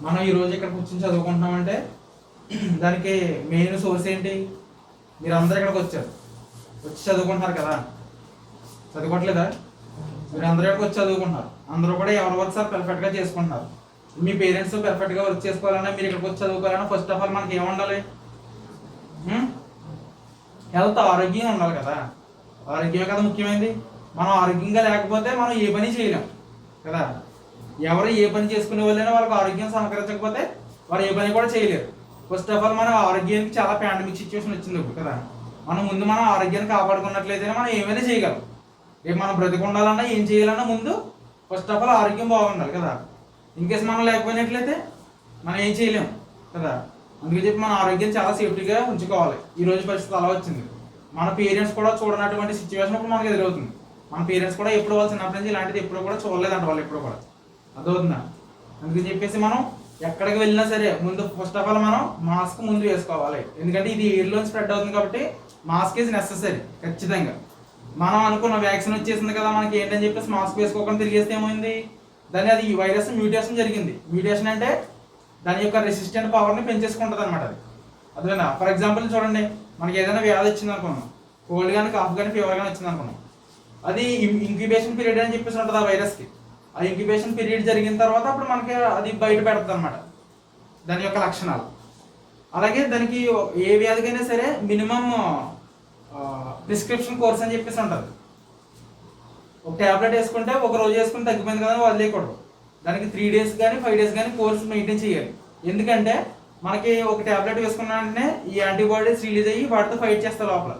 మనం ఈరోజు ఇక్కడ కూర్చొని చదువుకుంటున్నామంటే దానికి మెయిన్ సోర్స్ ఏంటి? మీరు అందరూ ఇక్కడికి వచ్చారు, వచ్చి చదువుకుంటున్నారు కదా, చదువుకోవట్లేదా? మీరు అందరూ ఇక్కడికి వచ్చి చదువుకుంటున్నారు, అందరూ కూడా ఎవరి వర్క్ సార్ పర్ఫెక్ట్గా చేసుకుంటున్నారు. మీ పేరెంట్స్ పర్ఫెక్ట్గా వర్క్ చేసుకోవాలన్నా, మీరు ఇక్కడికి వచ్చి చదువుకోవాలన్నా ఫస్ట్ ఆఫ్ ఆల్ మనకి ఏముండాలి? హెల్త్, ఆరోగ్యం ఉండాలి కదా. ఆరోగ్యమే కదా ముఖ్యమైనది. మనం ఆరోగ్యంగా లేకపోతే మనం ఏ పని చేయలేం కదా. ఎవరు ఏ పని చేసుకునే వాళ్ళైనా వాళ్ళకి ఆరోగ్యం సహకరించకపోతే వారు ఏ పని కూడా చేయలేరు. ఫస్ట్ ఆఫ్ ఆల్ మన ఆరోగ్యానికి చాలా పాండమిక్ సిచ్యువేషన్ వచ్చింది కదా. మనం ముందు మన ఆరోగ్యాన్ని కాపాడుకున్నట్లయితే మనం ఏమైనా చేయగలం. రేపు మనం బ్రతికుండాలన్నా ఏం చేయాలన్నా ముందు ఫస్ట్ ఆఫ్ ఆల్ ఆరోగ్యం బాగుండాలి కదా. ఇన్కేస్ మనం లేకపోయినట్లయితే మనం ఏం చేయలేము కదా. అందుకే చెప్పి మన ఆరోగ్యం చాలా సేఫ్టీగా ఉంచుకోవాలి. ఈ రోజు పరిస్థితి అలా వచ్చింది. మన పేరెంట్స్ కూడా చూడనటువంటి సిచ్యువేషన్ ఇప్పుడు మనకు ఎదురవుతుంది. మన పేరెంట్స్ కూడా ఎప్పుడు వాళ్ళు చిన్నప్పటి నుంచి ఇలాంటిది ఎప్పుడు కూడా చూడలేదంట వాళ్ళు ఎప్పుడు కూడా. అదవుతుందా? అందుకని చెప్పేసి మనం ఎక్కడికి వెళ్ళినా సరే ముందు ఫస్ట్ ఆఫ్ ఆల్ మనం మాస్క్ ముందు వేసుకోవాలి. ఎందుకంటే ఇది ఎయిర్లో స్ప్రెడ్ అవుతుంది కాబట్టి మాస్క్ ఈజ్ నెసెసరీ ఖచ్చితంగా. మనం అనుకున్న వ్యాక్సిన్ వచ్చేసింది కదా మనకి ఏంటని చెప్పేసి మాస్క్ వేసుకోకుండా తిరిగేస్తే ఏమైంది? దాని అది వైరస్ మ్యూటేషన్ జరిగింది. మ్యూటేషన్ అంటే దాని యొక్క రెసిస్టెంట్ పవర్ని పెంచేసుకుంటుంది అనమాట. అది అదేనా? ఫర్ ఎగ్జాంపుల్ చూడండి, మనకి ఏదైనా వ్యాధి వచ్చింది అనుకున్నాం, కోల్డ్ కానీ కాఫ్ కానీ ఫీవర్ కానీ వచ్చింది అనుకున్నాం, అది ఇంక్యుబేషన్ పీరియడ్ అని చెప్పేసి ఉంటుంది ఆ వైరస్కి. ఆ ఇంక్యుబేషన్ పీరియడ్ జరిగిన తర్వాత అప్పుడు మనకి అది బయట పెడుతుంది అనమాట దాని యొక్క లక్షణాలు. అలాగే దానికి ఏ వ్యాధికైనా సరే మినిమం ప్రిస్క్రిప్షన్ కోర్స్ అని చెప్పేసి ఉంటుంది. ఒక ట్యాబ్లెట్ వేసుకుంటే ఒక రోజు వేసుకుని తగ్గిపోయింది కదా వదిలేయకూడదు. దానికి 3 days కానీ 5 days కానీ కోర్స్ మెయింటైన్ చేయాలి. ఎందుకంటే మనకి ఒక ట్యాబ్లెట్ వేసుకున్న వెంటనే ఈ యాంటీబాడీస్ రిలీజ్ అయ్యి వాటితో ఫైట్ చేస్తాయి, లోపల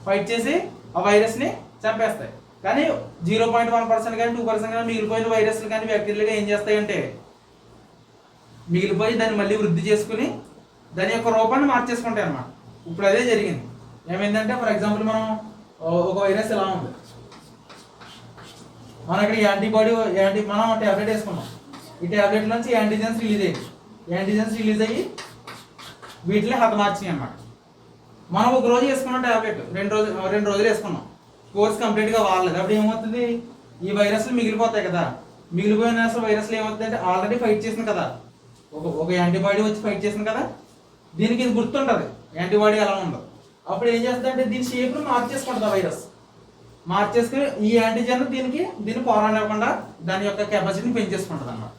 ఫైట్ చేసి ఆ వైరస్ని చంపేస్తాయి. కానీ 0.1% కానీ 2% కానీ మిగిలిపోయిన వైరస్లు కానీ బ్యాక్టీరియాలు ఏం చేస్తాయంటే మిగిలిపోయి దాన్ని మళ్ళీ వృద్ధి చేసుకుని దాని యొక్క రూపాన్ని మార్చేసుకుంటాయి అన్నమాట. ఇప్పుడు అదే జరిగింది. ఏమైందంటే ఫర్ ఎగ్జాంపుల్ మనం ఒక వైరస్ ఎలా ఉంది, మనం ఇక్కడ మనం ట్యాబ్లెట్ వేసుకున్నాం, ఈ ట్యాబ్లెట్ నుంచి యాంటీజెన్స్ రిలీజ్ అయ్యి వీటిని హతమార్చినాయి అన్నమాట. మనం ఒక రోజు వేసుకున్నాం ట్యాబ్లెట్, రెండు రోజులు వేసుకున్నాం, కోర్స్ కంప్లీట్గా వాడలేదు. అప్పుడు ఏమవుతుంది? ఈ వైరస్లు మిగిలిపోతాయి కదా. మిగిలిపోయిన వైరస్లు ఏమవుతుంది అంటే ఆల్రెడీ ఫైట్ చేసింది కదా, ఒక యాంటీబాడీ వచ్చి ఫైట్ చేసింది కదా, దీనికి ఇది గుర్తుంటుంది యాంటీబాడీ ఎలా ఉందో. అప్పుడు ఏం చేస్తుందంటే దీని షేప్ను మార్చేసుకుంటుంది వైరస్. మార్చేసుకుని ఈ యాంటీజెన్ దీన్ని పోరాడకుండా దాని యొక్క కెపాసిటీని పెంచేసుకుంటుంది అన్నమాట.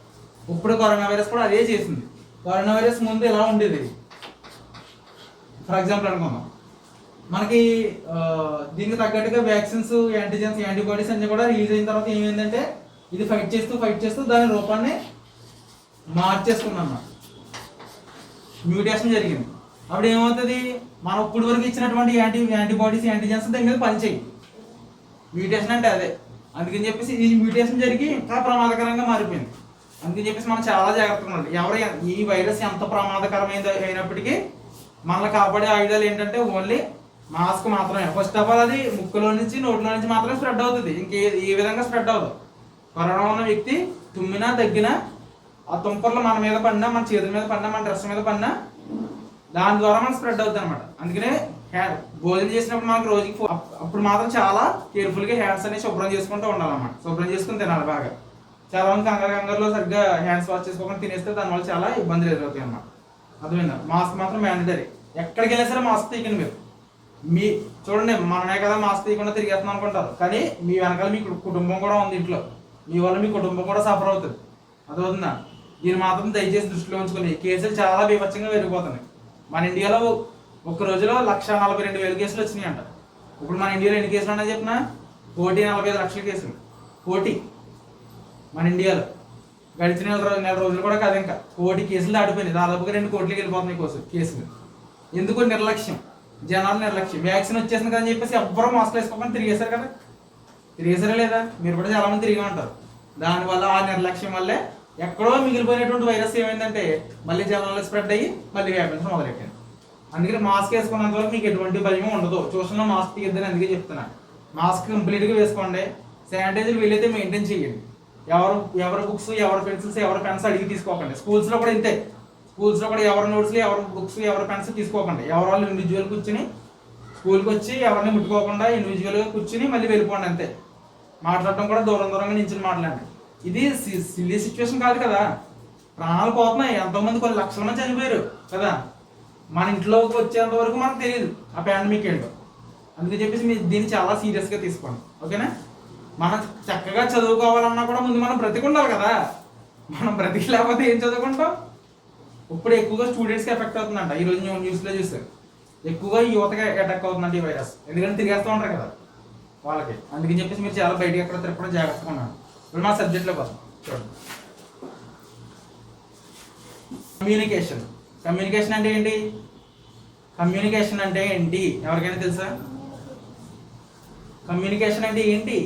ఇప్పుడు కరోనా వైరస్ కూడా అదే చేసింది. కరోనా వైరస్ ముందు ఎలా ఉండేది? ఫర్ ఎగ్జాంపుల్ అనుకుందాం, మనకి దీనికి తగ్గట్టుగా వ్యాక్సిన్స్, యాంటీజెన్స్, యాంటీబాడీస్ అన్ని కూడా రిలీజ్ అయిన తర్వాత ఏమైందంటే ఇది ఫైట్ చేస్తూ దాని రూపాన్ని మార్చేసుకుంది అన్నమాట. మ్యూటేషన్ జరిగింది. అప్పుడు ఏమవుతుంది? మనం ఇప్పుడు వరకు ఇచ్చినటువంటి యాంటీబాడీస్, యాంటీజెన్స్ దాని మీద పనిచేయి. మ్యూటేషన్ అంటే అదే. అందుకని చెప్పేసి ఈ మ్యూటేషన్ జరిగి ఇంకా ప్రమాదకరంగా మారిపోయింది. అందుకని చెప్పేసి మనం చాలా జాగ్రత్తగా ఉండాలి. ఈ వైరస్ ఎంత ప్రమాదకరమైనది అయినప్పటికీ మనల్ని కాపాడే ఆయుధాలు ఏంటంటే ఓన్లీ మాస్క్ మాత్రమే. ఫస్ట్ ఆఫ్ ఆల్ అది ముక్కులో నుంచి నోట్లో నుంచి మాత్రమే స్ప్రెడ్ అవుతుంది, ఏ విధంగా స్ప్రెడ్ అవ్వదు. కరోనా ఉన్న వ్యక్తి తుమ్మినా దగ్గినా ఆ తుంపర్లు మన మీద పడినా, మన చేతుల మీద పడినా, మన డ్రెస్ మీద పడినా దాని ద్వారా మనకు స్ప్రెడ్ అవుతుంది అనమాట. అందుకనే భోజనం చేసినప్పుడు మనకు రోజుకి అప్పుడు మాత్రం చాలా కేర్ఫుల్గా హ్యాండ్స్ అనేవి శుభ్రం చేసుకుంటూ ఉండాలన్నమాట. శుభ్రం చేసుకుని తినాలి బాగా. చాలా మంది కంగారులో సరిగ్గా హ్యాండ్స్ వాష్ చేసుకోకుండా తినేస్తే దానివల్ల చాలా ఇబ్బందులు ఎదురవుతాయి అన్నమాట. అర్థమైందా? మాస్క్ మాత్రం మ్యాండేటరీ. ఎక్కడికి వెళ్ళినా సరే మాస్క్ తీయకండి. మీరు చూడండి, మనమే కదా మాస్క్ తీయకుండా తిరిగేస్తున్నాం అనుకుంటారు, కానీ మీ వెనకాల మీ కుటుంబం కూడా ఉంది ఇంట్లో. మీ వల్ల మీ కుటుంబం కూడా సఫర్ అవుతుంది. అదవుతుందా? దీన్ని మాత్రం దయచేసి దృష్టిలో ఉంచుకొని. కేసులు చాలా బీభత్సంగా పెరిగిపోతున్నాయి. మన ఇండియాలో ఒక్క రోజులో 142,000 కేసులు వచ్చినాయి అంట. ఇప్పుడు మన ఇండియాలో ఎన్ని కేసులు ఉన్నాయో చెప్పినా 1,45,00,000 కేసులు. 1 మన ఇండియాలో గడిచిన నెల రోజులు కూడా కాదు, ఇంకా 1 కేసులు దాటిపోయినాయి. దాదాపుగా 2 కోట్లకి వెళ్ళిపోతున్నాయి కేసులు. ఎందుకు? నిర్లక్ష్యం, జనాలు నిర్లక్ష్యం. వ్యాక్సిన్ వచ్చేసింది కదా అని చెప్పేసి ఎవ్వరూ మాస్క్ వేసుకోకుండా తిరిగేశారు కదా. తిరిగేసారా లేదా? మీరు కూడా చాలా మంది తిరిగి ఉంటారు. దానివల్ల ఆ నిర్లక్ష్యం వల్లే ఎక్కడో మిగిలిపోయినటువంటి వైరస్ ఏమైందంటే మళ్ళీ జనాల్లో స్ప్రెడ్ అయ్యి మళ్ళీ వ్యాపించడం మొదలెట్టింది. అందుకని మాస్క్ వేసుకున్నంత వరకు మీకు ఎటువంటి భయం ఉండదు. ట్యూషన్లో మాస్క్ తీయద్దని అందుకే చెప్తున్నాను. మాస్క్ కంప్లీట్గా వేసుకోండి. శానిటైజర్ వీలైతే మెయింటైన్ చేయండి. ఎవరు బుక్స్, ఎవరు పెన్సిల్స్, ఎవరు పెన్స్ అడిగి తీసుకోకండి. స్కూల్స్లో కూడా ఇంతే. స్కూల్స్లో కూడా ఎవరి నోట్స్లు, ఎవరు బుక్స్, ఎవరు పెన్స్ తీసుకోకండి. ఎవరు వాళ్ళు ఇండివిజువల్ కూర్చుని స్కూల్కి వచ్చి ఎవరిని ముట్టుకోకుండా ఇండివిజువల్గా కూర్చుని మళ్ళీ వెళ్ళిపోండి అంతే. మాట్లాడటం కూడా దూరంగా నించుని మాట్లాడండి. ఇది సిల్లీ సిచ్యువేషన్ కాదు కదా. ప్రాణాలు పోతున్నాయి, ఎంతోమంది కొన్ని లక్షల మంది చనిపోయారు కదా. మన ఇంట్లోకి వచ్చేంత వరకు మనకు తెలియదు ఆ పాండమిక్ ఏంటో. అందుకని చెప్పేసి మీరు దీన్ని చాలా సీరియస్గా తీసుకోండి, ఓకేనా. మనం చక్కగా చదువుకోవాలన్నా కూడా ముందు మనం బ్రతికి ఉండాలి కదా. మనం బ్రతికి లేకపోతే ఏం చదువుకుంటాం. ఇప్పుడు ఎక్కువగా స్టూడెంట్స్కి ఎఫెక్ట్ అవుతుందంట. ఈరోజు న్యూస్లో చూస్తారు, ఎక్కువగా యువతగా అటాక్ అవుతుందంట ఈ వైరస్. ఎందుకంటే తిరిగేస్తూ ఉంటారు కదా వాళ్ళకి. అందుకని చెప్పేసి మీరు చాలా బయటికి ఎక్కడ తిరగకుండా జాగ్రత్తగా ఉన్నాను. ఇప్పుడు మా సబ్జెక్ట్లో కోసం చూడండి. కమ్యూనికేషన్. కమ్యూనికేషన్ అంటే ఏంటి? కమ్యూనికేషన్ అంటే ఏంటి ఎవరికైనా తెలుసా? కమ్యూనికేషన్ అంటే ఏంటి?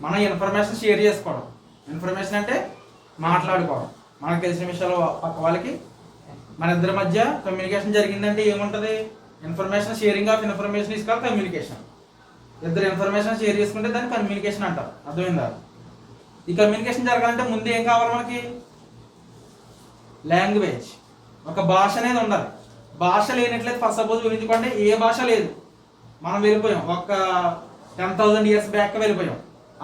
మన ఇన్ఫర్మేషన్ షేర్ చేసుకోవడం. ఇన్ఫర్మేషన్ అంటే మాట్లాడుకోవడం. మనకు తెలిసిన విషయాలు పక్క వాళ్ళకి మన ఇద్దరి మధ్య కమ్యూనికేషన్ జరిగిందంటే ఏముంటుంది? Information, sharing of information is called communication. ఇద్దరు ఇన్ఫర్మేషన్ షేర్ చేసుకుంటే దాన్ని కమ్యూనికేషన్ అంటారు. అర్థమైందా? ఈ కమ్యూనికేషన్ జరగాలంటే ముందు ఏం కావాలి మనకి? లాంగ్వేజ్, ఒక భాష అనేది ఉండాలి. భాష లేనట్లయితే ఫస్ట్ సపోజ్ ఊహించుకోండి, ఏ భాష లేదు, మనం వెళ్ళిపోయాం ఒక 10,000 years బ్యాక్ వెళ్ళిపోయాం,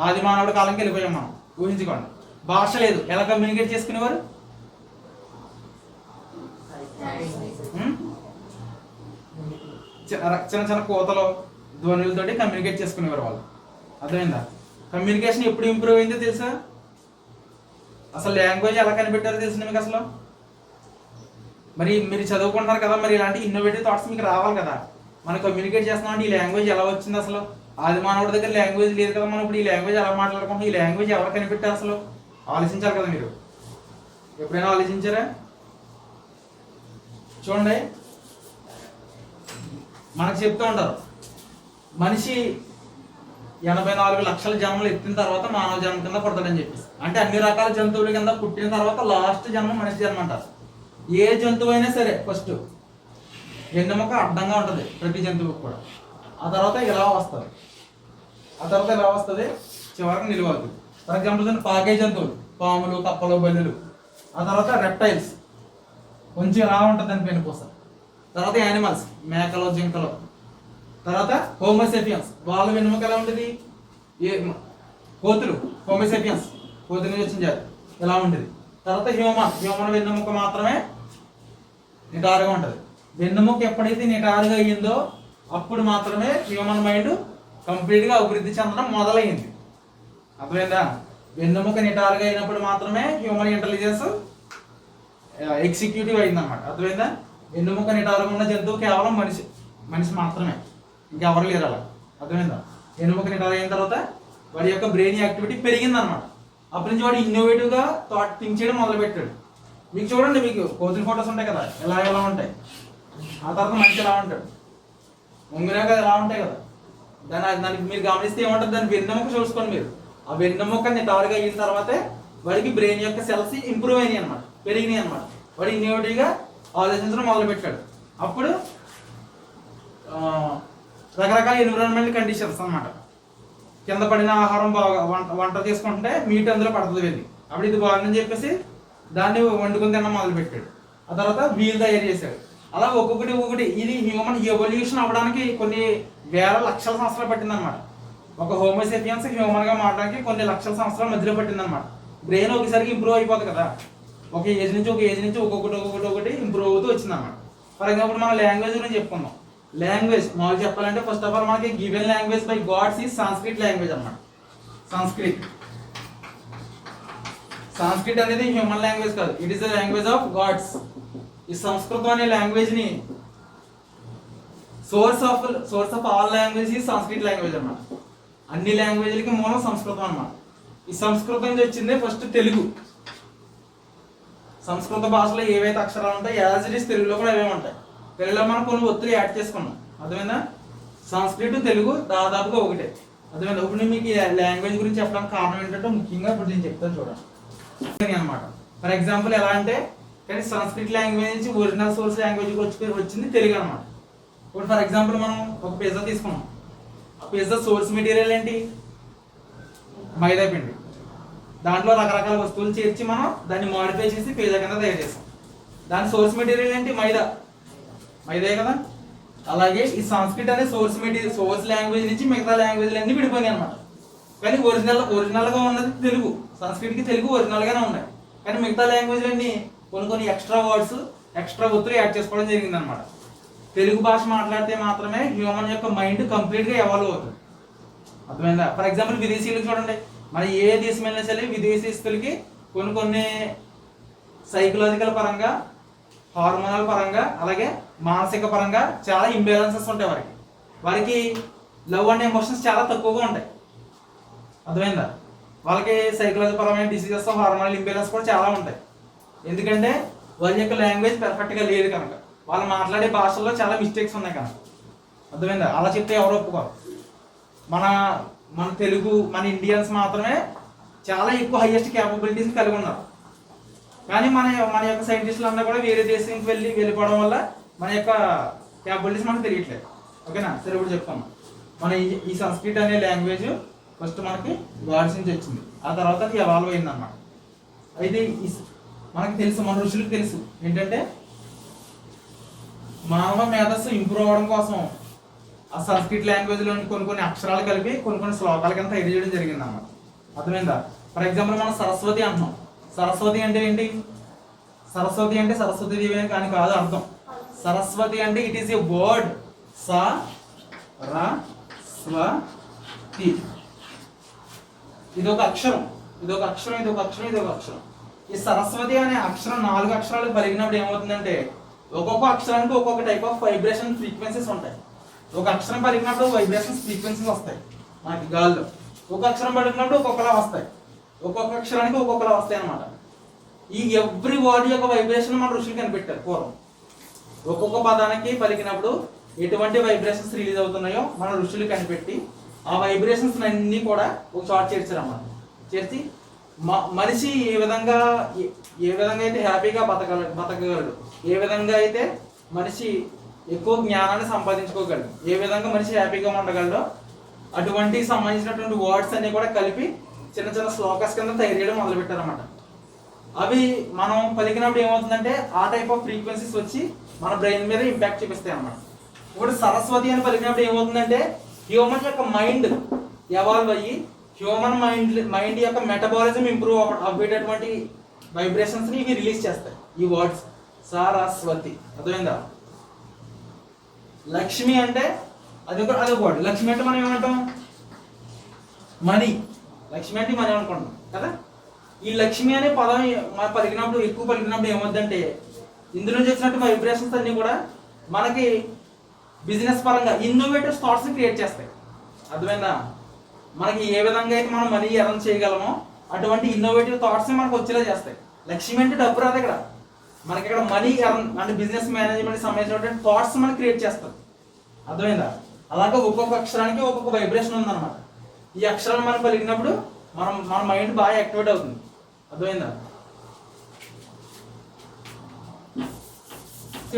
ఆది మానవుడి కాలంకి వెళ్ళిపోయాం మనం. ఊహించుకోండి, భాష లేదు, ఎలా కమ్యూనికేట్ చేసుకునేవారు? చిన్న చిన్న కోతలు, ధ్వనులతోటి కమ్యూనికేట్ చేసుకునేవారు వాళ్ళు. అర్థమైందా? కమ్యూనికేషన్ ఎప్పుడు ఇంప్రూవ్ అయిందో తెలుసా? అసలు లాంగ్వేజ్ ఎలా కనిపెట్టారో తెలిసిన మీకు అసలు? మరి మీరు చదువుకుంటున్నారు కదా, మరి ఇలాంటి ఇన్నోవేటివ్ థాట్స్ మీకు రావాలి కదా. మనం కమ్యూనికేట్ చేస్తున్నాం, ఈ లాంగ్వేజ్ ఎలా వచ్చింది అసలు? ఆది మానవుడి దగ్గర లాంగ్వేజ్ లేదు కదా, మనం ఇప్పుడు ఈ లాంగ్వేజ్ ఎలా మాట్లాడుకుంటాం? ఈ లాంగ్వేజ్ ఎవరు కనిపెట్టారు అసలు? ఆలోచించాలి కదా మీరు. ఎప్పుడైనా ఆలోచించారా? చూడండి, మనకు చెప్తూ ఉంటారు మనిషి 84 లక్షల జన్మలు ఎత్తిన తర్వాత మానవ జన్మ కింద పుడతాడని చెప్పేసి. అంటే అన్ని రకాల జంతువుల కింద పుట్టిన తర్వాత లాస్ట్ జన్మ మనిషి జన్మ అంటారు. ఏ జంతువు అయినా సరే ఫస్ట్ వెన్నెముక అడ్డంగా ఉంటుంది ప్రతి జంతువుకి కూడా. ఆ తర్వాత ఇలా వస్తుంది, చివరికి నిలువవుతుంది. ఫర్ ఎగ్జాంపుల్ పాకే జంతువులు, పాములు, కప్పలు, బల్లులు. ఆ తర్వాత రెప్టైల్స్, కొంచెం ఇలా ఉంటుంది అని పెనుపూస. తర్వాత యానిమల్స్, మేకలు, జింకలు. తర్వాత హోమోసేపియన్స్, వాళ్ళ వెన్నెముక ఎలా ఉంటుంది? కోతులు, హోమోసేపియన్స్, కోతుల నుంచి వచ్చిన జాతి, ఇలా ఉంటుంది. తర్వాత హ్యూమన్ వెన్నెముక మాత్రమే నిటారుగా ఉంటుంది. వెన్నెముక ఎప్పుడైతే నిటారుగా అయ్యిందో అప్పుడు మాత్రమే హ్యూమన్ మైండ్ కంప్లీట్గా అభివృద్ధి చెందడం మొదలైంది. అర్థమైందా? వెన్నెముక నిటారుగా అయినప్పుడు మాత్రమే హ్యూమన్ ఇంటెలిజెన్స్ ఎగ్జిక్యూటివ్ అయిందన్నమాట. అర్థమైందా? వెన్నెముక నిటారుగా ఉన్న జంతువు కేవలం మనిషి మాత్రమే, ఇంకెవరు లేరు అలా. అర్థమైందా? వెన్నెముక నిటారు అయిన తర్వాత వాడి యొక్క బ్రెయిన్ యాక్టివిటీ పెరిగిందనమాట. అప్పటి నుంచి వాడు ఇన్నోవేటివ్గా థింక్ చేయడం మొదలుపెట్టాడు. మీకు చూడండి, మీకు కోతుల ఫోటోస్ ఉంటాయి కదా, ఎలా ఉంటాయి. ఆ తర్వాత మనిషి ఎలా ఉంటాడు, ముంగినా కదా ఎలా ఉంటాయి కదా. దానికి మీరు గమనిస్తే ఏమంటారు? దాని వెన్నెముక చూసుకోండి మీరు. ఆ వెన్నెముక నిటారుగా అయిన తర్వాతే వాడికి బ్రెయిన్ యొక్క సెల్స్ ఇంప్రూవ్ అయినాయి అనమాట, పెరిగినాయి అనమాట. వాడు ఇన్నోవేటివ్గా ఆలోచించడం మొదలుపెట్టాడు. అప్పుడు రకరకాల ఎన్విరాన్మెంటల్ కండిషన్స్ అన్నమాట. కింద పడిన ఆహారం బాగా వంట చేసుకుంటే మీట్ అందులో పడుతుంది వెళ్ళి, అప్పుడు ఇది బాగుందని చెప్పేసి దాన్ని వండుకుని తినడం మొదలుపెట్టాడు. ఆ తర్వాత వీల్ తయారు చేశాడు. అలా ఒక్కొక్కటి ఇది హ్యూమన్ ఎవల్యూషన్ అవ్వడానికి కొన్ని వేల లక్షల సంవత్సరాలు పట్టిందనమాట. ఒక హోమోసేపియన్స్ హ్యూమన్గా మారడానికి కొన్ని లక్షల సంవత్సరాల మధ్యలో పట్టిందనమాట. బ్రెయిన్ ఒకసారికి ఇంప్రూవ్ అయిపోతుంది కదా, ఒక ఏజ్ నుంచి ఒక్కొక్కటి ఇంప్రూవ్ అవుతూ వచ్చిందన్నమాట. ఫర్ ఎగ్జాంపుల్ మనం లాంగ్వేజ్ గురించి చెప్పుకుందాం. లాంగ్వేజ్ మామూలు చెప్పాలంటే ఫస్ట్ ఆఫ్ ఆల్ మనకి గివెన్ లాంగ్వేజ్ బై గాడ్స్ ఈ సంస్కృత్ లాంగ్వేజ్ అన్నమాట. సంస్కృత్ అనేది హ్యూమన్ లాంగ్వేజ్ కాదు, it is the language of gods. ఈ సంస్కృతం అనే లాంగ్వేజ్ ని సోర్స్ ఆఫ్ ఆల్ లాంగ్వేజ్ ఈ సంస్కృత్ లాంగ్వేజ్ అన్నమాట. అన్ని లాంగ్వేజ్లకి మూలం సంస్కృతం అన్నమాట. ఈ సంస్కృతం నుంచి వచ్చిందే ఫస్ట్ తెలుగు. సంస్కృత భాషలో ఏవైతే అక్షరాలు ఉంటాయి యాజ్ ఇట్ ఈస్ తెలుగులో కూడా అవే ఉంటాయి. తెలుగులో మనం కొన్ని ఒత్తులు యాడ్ చేసుకున్నాం. అర్థమైందా? సంస్కృతం తెలుగు దాదాపుగా ఒకటే. అర్థమైందా? ఇప్పుడు నేను మీకు లాంగ్వేజ్ గురించి చెప్పడానికి కారణం ఏంటంటే ముఖ్యంగా ఇప్పుడు నేను చెప్తాను చూడండి అనమాట. ఫర్ ఎగ్జాంపుల్ ఎలా అంటే, కానీ సంస్కృత్ లాంగ్వేజ్ నుంచి ఒరిజినల్ సోర్స్ లాంగ్వేజ్ వచ్చింది తెలుగు అనమాట. ఇప్పుడు ఫర్ ఎగ్జాంపుల్ మనం ఒక పిజ్జా తీసుకున్నాం. ఆ పిజ్జా సోర్స్ మెటీరియల్ ఏంటి? మైదా పిండి. దాంట్లో రకరకాల వస్తువులు చేర్చి మనం దాన్ని మోడిఫై చేసి పిజ్జా కింద తయారు చేస్తాం. దాని సోర్స్ మెటీరియల్ ఏంటి? మైదే కదా. అలాగే ఈ సంస్కృత్ అనే సోర్స్ లాంగ్వేజ్ నుంచి మిగతా లాంగ్వేజ్లు అన్ని విడిపోయినాయి అనమాట. కానీ ఒరిజినల్గా ఉన్నది తెలుగు. సంస్కృతికి తెలుగు ఒరిజినల్గానే ఉన్నాయి. కానీ మిగతా లాంగ్వేజ్లన్నీ కొన్ని ఎక్స్ట్రా వర్డ్స్, ఎక్స్ట్రా ఒత్తులు యాడ్ చేసుకోవడం జరిగింది అనమాట. తెలుగు భాష మాట్లాడితే మాత్రమే హ్యూమన్ యొక్క మైండ్ కంప్లీట్గా ఎవాల్వ్ అవుతుంది. అర్థమైందా? ఫర్ ఎగ్జాంపుల్ విదేశీయులకు చూడండి, మన ఏ దేశం వెళ్ళినా సరే విదేశీస్తులకి కొన్ని సైకలాజికల్ పరంగా, హార్మోనల్ పరంగా, అలాగే మానసిక పరంగా చాలా ఇంబ్యాలెన్సెస్ ఉంటాయి. వారికి లవ్ అండ్ ఎమోషన్స్ చాలా తక్కువగా ఉంటాయి. అర్థమైందా? వాళ్ళకి సైకలాజికల్ పరమైన డిసీజెస్, హార్మోనల్ ఇంబ్యాలెన్స్ కూడా చాలా ఉంటాయి. ఎందుకంటే వాళ్ళ యొక్క లాంగ్వేజ్ పర్ఫెక్ట్గా లేదు కనుక, వాళ్ళు మాట్లాడే భాషల్లో చాలా మిస్టేక్స్ ఉన్నాయి కనుక. అర్థమైందా? అలా చెప్తే ఎవరు ఒప్పుకోరు. మన తెలుగు, మన ఇండియన్స్ మాత్రమే చాలా ఎక్కువ హైయెస్ట్ క్యాపబిలిటీస్ కలిగి ఉన్నారు. కానీ మన యొక్క సైంటిస్టులు అందరూ కూడా వేరే దేశానికి వెళ్ళిపోవడం వల్ల మన యొక్క క్యాపబిలిటీస్ మనకు తెలియట్లేదు. ఓకేనా? సరే, ఇప్పుడు చెప్తాము. మన ఈ సంస్కృత్ అనే లాంగ్వేజ్ ఫస్ట్ మనకి గాడ్స్ నుంచి వచ్చింది, ఆ తర్వాత అది ఎవాల్వ్ అయింది అన్నమాట. అయితే మనకి తెలుసు, మన ఋషులకు తెలుసు ఏంటంటే మానవ మేధస్సు ఇంప్రూవ్ అవ్వడం కోసం ఆ సంస్కృత్ లాంగ్వేజ్లోని కొన్ని అక్షరాలు కలిపి కొన్ని శ్లోకాల కింద తయారు చేయడం జరిగింది అన్నమాట. అర్థమైందా? ఫర్ ఎగ్జాంపుల్ మనం సరస్వతి అంటున్నాం. సరస్వతి అంటే ఏంటి? సరస్వతి అంటే సరస్వతి దేవి అని కానీ కాదు అర్థం. సరస్వతి అంటే ఇట్ ఈస్ ఏ వర్డ్. స ర స్వ తి. ఇదొక అక్షరం, ఇదొక అక్షరం, ఇదొక అక్షరం, ఇదొక అక్షరం. ఈ సరస్వతి అనే అక్షరం 4 అక్షరాలు పలికినప్పుడు ఏమవుతుందంటే ఒక్కొక్క అక్షరానికి ఒక్కొక్క టైప్ ఆఫ్ వైబ్రేషన్ ఫ్రీక్వెన్సీస్ ఉంటాయి. ఒక అక్షరం పలికినప్పుడు వైబ్రేషన్స్ ఫ్రీక్వెన్సీస్ వస్తాయి మనకి గాల్లో. ఒక అక్షరం పలికినప్పుడు ఒక్కొక్కలా వస్తాయి, ఒక్కొక్క అక్షరానికి ఒక్కొక్కలా వస్తాయి అన్నమాట. ఈ ఎవ్రీ వర్డ్ యొక్క వైబ్రేషన్ మన ఋషులు కనిపెట్టారు పూర్వం. ఒక్కొక్క పదానికి పలికినప్పుడు ఎటువంటి వైబ్రేషన్స్ రిలీజ్ అవుతున్నాయో మన ఋషులు కనిపెట్టి ఆ వైబ్రేషన్స్ అన్నీ కూడా ఒక చోట చేర్చారు అన్నమాట. చేర్చి మనిషి ఏ విధంగా అయితే హ్యాపీగా బతకగలడు, ఏ విధంగా అయితే మనిషి ఎక్కువ జ్ఞానాన్ని సంపాదించుకోగలడు, ఏ విధంగా మనిషి హ్యాపీగా ఉండగలడో అటువంటి సంబంధించినటువంటి వర్డ్స్ అన్ని కూడా కలిపి చిన్న చిన్న శ్లోకాస్ కింద తయారు చేయడం మొదలుపెట్టారు అన్నమాట. అవి మనం పలికినప్పుడు ఏమవుతుందంటే ఆ టైప్ ఆఫ్ ఫ్రీక్వెన్సీస్ వచ్చి మన బ్రెయిన్ మీద ఇంపాక్ట్ చూపిస్తాయి అన్నమాట. ఇప్పుడు సరస్వతి అని పలికినప్పుడు ఏమవుతుందంటే హ్యూమన్ యొక్క మైండ్ ఎవాల్వ్ అయ్యి హ్యూమన్ మైండ్ యొక్క మెటబాలిజం ఇంప్రూవ్ అవ్వేటటువంటి వైబ్రేషన్స్ ని ఇవి రిలీజ్ చేస్తాయి ఈ వర్డ్స్. సరస్వతి. అర్థమైందా? లక్ష్మి అంటే అదొక వర్డ్. లక్ష్మి అంటే మనం ఏమంటాం? మనీ. లక్ష్మి అంటే మనీ అనుకుంటాం కదా. ఈ లక్ష్మి అనే పదం పలికినప్పుడు, ఎక్కువ పలికినప్పుడు ఏమవుతుందంటే ఇందులో వచ్చినట్టు వైబ్రేషన్స్ అన్ని కూడా మనకి బిజినెస్ పరంగా ఇన్నోవేటివ్ థాట్స్ క్రియేట్ చేస్తాయి. అర్థమైందా? మనకి ఏ విధంగా అయితే మనం మనీ ఎర్న్ చేయగలమో అటువంటి ఇన్నోవేటివ్ థాట్స్ మనకు వచ్చేలా చేస్తాయి. లక్ష్మి అంటే డబ్బు రాదు ఇక్కడ మనకి. ఇక్కడ మనీ ఎర్న్ అంటే బిజినెస్ మేనేజ్మెంట్ సంబంధించినటువంటి థాట్స్ మనం క్రియేట్ చేస్తాం. అర్థమైందా? అలాగే ఒక్కొక్క అక్షరానికి ఒక్కొక్క వైబ్రేషన్ ఉందన్నమాట. ఈ అక్షరాలు మనం పలికినప్పుడు మన మైండ్ బాగా యాక్టివేట్ అవుతుంది. అర్థమైందా?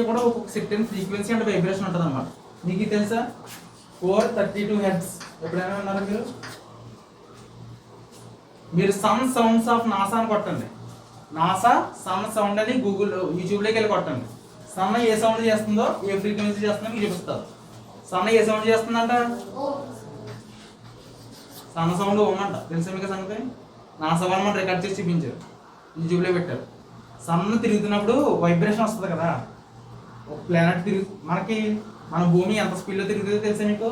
కూడా ఒక్కొక్క సెక్టెన్ ఫ్రీక్వెన్సీ అంటే వైబ్రేషన్ ఉంటుంది అన్నమాట. మీకు తెలుసా? 432 హెర్ట్జ్. ఎప్పుడైనా ఉన్నారు మీరు సమ్ సౌండ్స్ ఆఫ్ నాసా అని కొట్టండి. నాసా సమ్ సౌండ్ అని యూట్యూబ్లోకి వెళ్ళి కొట్టండి. సన్న ఏ సౌండ్ చేస్తుందో, ఏ ఫ్రీక్వెన్సీ చేస్తుందో మీకు చూపిస్తారు. సన్న ఏ సౌండ్ చేస్తుందంట? సన్న సౌండ్ ఓమంట. తెలుసా మీకు సంగతి? నాసా వాళ్ళు మనం రికార్డ్ చేసి చూపించారు, యూట్యూబ్లో పెట్టారు. సన్న తిరుగుతున్నప్పుడు వైబ్రేషన్ వస్తుంది కదా. ఒక ప్లానెట్ మనకి మన భూమి ఎంత స్పీడ్లో తిరుగుతుందో తెలుసా మీకు?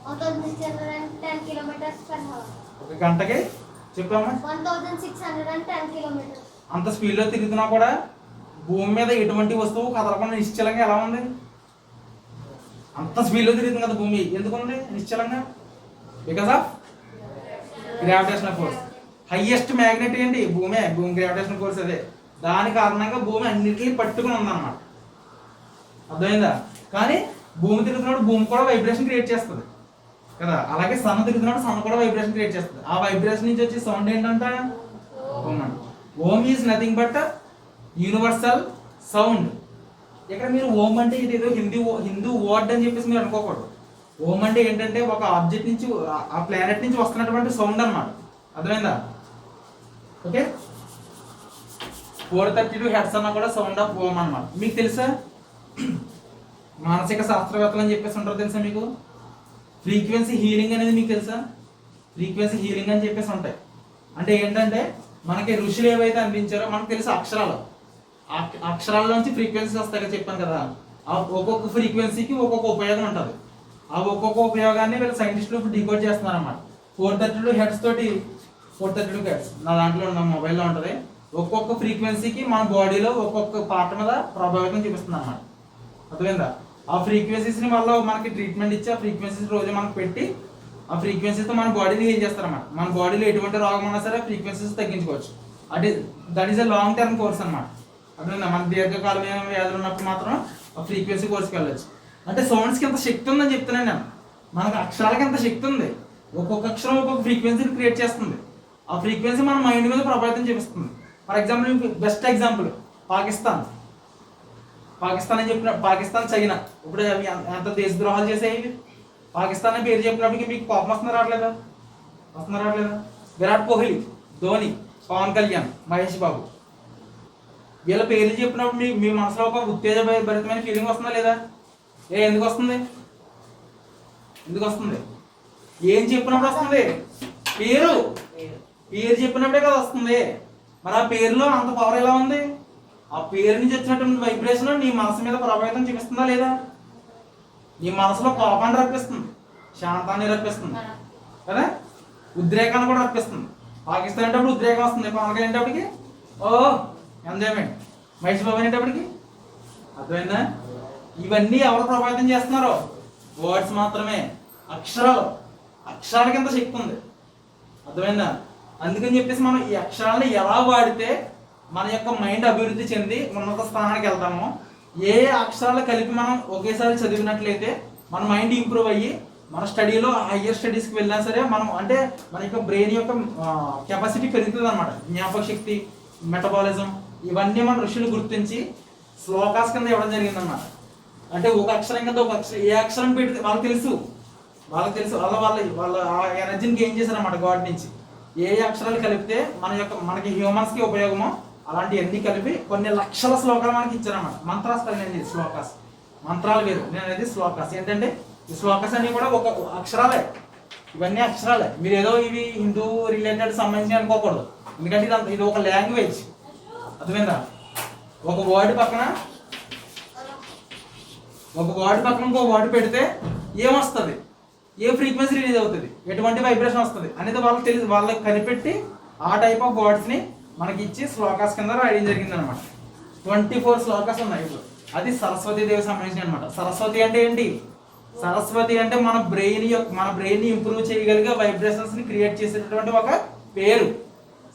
1010 kilometers per hour. ఒక గంటకి చెప్పామా? 1610 kilometers. అంత స్పీడ్లో తిరుగుతున్నా కూడా భూమి మీద ఎటువంటి వస్తువు కదలకుండా నిశ్చలంగా ఎలా ఉంది? అంత స్పీడ్లో తిరుగుతుంది కదా భూమి. ఎందుకు ఉంది నిశ్చలంగా? Because of gravitational force. Highest magnet ఏంటి? భూమి గ్రావిటేషనల్ ఫోర్స్. అదే దాని కారణంగా భూమి అన్నిటినీ పట్టుకుని ఉందన్నమాట. అర్థమైందా? కానీ భూమి తిరుగుతున్నప్పుడు భూమి కూడా వైబ్రేషన్ క్రియేట్ చేస్తుంది కదా. అలాగే సన్ తిరుగుతున్నప్పుడు సన్ కూడా వైబ్రేషన్ క్రియేట్ చేస్తుంది. ఆ వైబ్రేషన్ నుంచి వచ్చే సౌండ్ ఏంటంట? ఓం అంట. Om is nothing but universal sound. ఇక్కడ మీరు ఓం అంటే ఇది ఏదో హిందూ వర్డ్ అని చెప్పేసి మీరు అనుకోకూడదు. ఓం అంటే ఏంటంటే ఒక ఆబ్జెక్ట్ నుంచి, ఆ ప్లానెట్ నుంచి వస్తున్నటువంటి సౌండ్ అన్నమాట. అర్థమైందా? ఓకే. 432 హెర్ట్జ్ అన్న కూడా సౌండ్ ఆఫ్ ఓం అన్నమాట. మీకు తెలుసా? మానసిక శాస్త్రవేత్తలు అని చెప్పేసి ఉంటారు తెలుసా మీకు? ఫ్రీక్వెన్సీ హీలింగ్ అనేది మీకు తెలుసా? ఫ్రీక్వెన్సీ హీలింగ్ అని చెప్పేసి ఉంటాయి. అంటే ఏంటంటే మనకి ఋషులు ఏవైతే అందించారో మనకు తెలుసు అక్షరాలు, అక్షరాల నుంచి ఫ్రీక్వెన్సీ వస్తాయి చెప్పాను కదా. ఆ ఒక్కొక్క ఫ్రీక్వెన్సీకి ఒక్కొక్క ఉపయోగం ఉంటుంది. ఆ ఒక్కొక్క ఉపయోగాన్ని వీళ్ళు సైంటిస్టులు డికోడ్ చేస్తున్నారు అన్నమాట. 432 హెడ్స్ తోటి 432 హెడ్స్ నా దాంట్లో ఉన్న మొబైల్లో ఉంటుంది. ఒక్కొక్క ఫ్రీక్వెన్సీకి మన బాడీలో ఒక్కొక్క పార్ట్ మీద ప్రభావితం చూపిస్తుంది అన్నమాట. అర్థమైందా? ఆ ఫ్రీక్వెన్సీస్ని వల్ల మనకి ట్రీట్మెంట్ ఇచ్చి ఆ ఫ్రీక్వెన్సీస్ రోజు మనకు పెట్టి ఆ ఫ్రీక్వెన్సీతో మన బాడీని హీల్ చేస్తారన్నమాట. మన బాడీలో ఎటువంటి రోగం ఉన్నా సరే ఫ్రీక్వెన్సీస్ తగ్గించుకోవచ్చు. అంటే that is a long term course అనమాట. అర్థమైందా? మన దీర్ఘకాలమైన వ్యాధులు ఉన్నప్పుడు మాత్రం ఆ ఫ్రీక్వెన్సీ కోర్స్కి వెళ్ళచ్చు. అంటే సౌండ్స్కి ఎంత శక్తి ఉందని చెప్తున్నాను నేను. మనకు అక్షరాలకి ఎంత శక్తి ఉంది. ఒక్కొక్క అక్షరం ఒక్కొక్క ఫ్రీక్వెన్సీని క్రియేట్ చేస్తుంది. ఆ ఫ్రీక్వెన్సీ మన మైండ్ మీద ప్రభావితం చూపిస్తుంది. For example, best example Pakistan అని చెప్పిన పాకిస్తాన్, చైనా ఇప్పుడు అవి ఎంత దేశద్రోహాలు చేసాయి. పాకిస్తాన్ అని పేరు చెప్పినప్పటికీ మీకు కోపం రావట్లేదా? విరాట్ కోహ్లీ, ధోని, పవన్ కళ్యాణ్, మహేష్ బాబు వీళ్ళ పేర్లు చెప్పినప్పుడు మీ మనసులో ఒక ఉత్తేజభరితమైన ఫీలింగ్ వస్తుందా లేదా? ఎందుకు వస్తుంది? ఏం చెప్పినప్పుడు వస్తుంది? పేరు చెప్పినప్పుడే కదా వస్తుంది. మరి ఆ పేరులో అంత పవర్ ఎలా ఉంది? ఆ పేరు నుంచి వచ్చినటువంటి వైబ్రేషన్ నీ మనసు మీద ప్రభావితం చూపిస్తుందా లేదా? నీ మనసులో కోపాన్ని రప్పిస్తుంది, శాంతాన్ని రప్పిస్తుంది కదా, ఉద్రేకాన్ని కూడా రప్పిస్తుంది. పాకిస్తాన్ అనేటప్పుడు ఉద్రేకం వస్తుంది, పవన్ కళ్యాణ్ అనేటప్పటికి ఎంజాయ్మెంట్, మహేష్ బాబు అనేటప్పటికి. అర్థమైందా? ఇవన్నీ ఎవరు ప్రభావితం చేస్తున్నారో? వర్డ్స్ మాత్రమే, అక్షరాలకి ఎంత శక్తి ఉంది. అర్థమైందా? అందుకని చెప్పేసి మనం ఈ అక్షరాలను ఎలా వాడితే మన యొక్క మైండ్ అభివృద్ధి చెంది ఉన్నత స్థానానికి వెళ్తామో, ఏ అక్షరాలు కలిపి మనం ఒకేసారి చదివినట్లయితే మన మైండ్ ఇంప్రూవ్ అయ్యి మన స్టడీలో హయ్యర్ స్టడీస్కి వెళ్ళినా సరే మనం అంటే మన యొక్క బ్రెయిన్ యొక్క కెపాసిటీ పెరుగుతుంది అనమాట. జ్ఞాపక శక్తి, మెటబాలిజం ఇవన్నీ మన ఋషులు గుర్తించి శ్లోకాస్ కింద ఇవ్వడం జరిగిందన్నమాట. అంటే ఒక అక్షరం కింద ఒక అక్షరం, ఏ అక్షరం పెడితే వాళ్ళకి తెలుసు వాళ్ళ ఆ ఎనర్జీని గెయిన్ చేశారన్నమాట గాడ్ నుంచి. ఏ అక్షరాలు కలిపితే మనకి హ్యూమన్స్కి ఉపయోగమో అలాంటి అన్ని కలిపి కొన్ని లక్షల శ్లోకాలు మనకి ఇచ్చారన్నమాట. మంత్రాస్ అనేది శ్లోకాస్, మంత్రాలు వేరు, నేను అనేది శ్లోకాస్. ఏంటంటే ఈ శ్లోకాస్ అన్ని కూడా ఒక అక్షరాలే, ఇవన్నీ అక్షరాలే. మీరు ఏదో ఇవి హిందూ రిలేటెడ్ సంబంధించి అనుకోకూడదు. ఎందుకంటే ఇది ఒక లాంగ్వేజ్. అర్థమైందా? ఒక వర్డ్ పక్కన ఇంకో వర్డ్ పెడితే ఏమొస్తుంది, ఏ ఫ్రీక్వెన్సీ రిలీజ్ అవుతుంది, ఎటువంటి వైబ్రేషన్ వస్తుంది అనేది వాళ్ళకి కనిపెట్టి ఆ టైప్ ఆఫ్ వర్డ్స్ని మనకి ఇచ్చి శ్లోకాస్ కింద రాయడం జరిగింది అనమాట. 24 శ్లోకాస్ ఉన్నాయి ఇప్పుడు. అది సరస్వతి దేవి సంబంధించి అనమాట. సరస్వతి అంటే ఏంటి? సరస్వతి అంటే మన బ్రెయిన్ని ఇంప్రూవ్ చేయగలిగే వైబ్రేషన్స్ ని క్రియేట్ చేసేటటువంటి ఒక పేరు.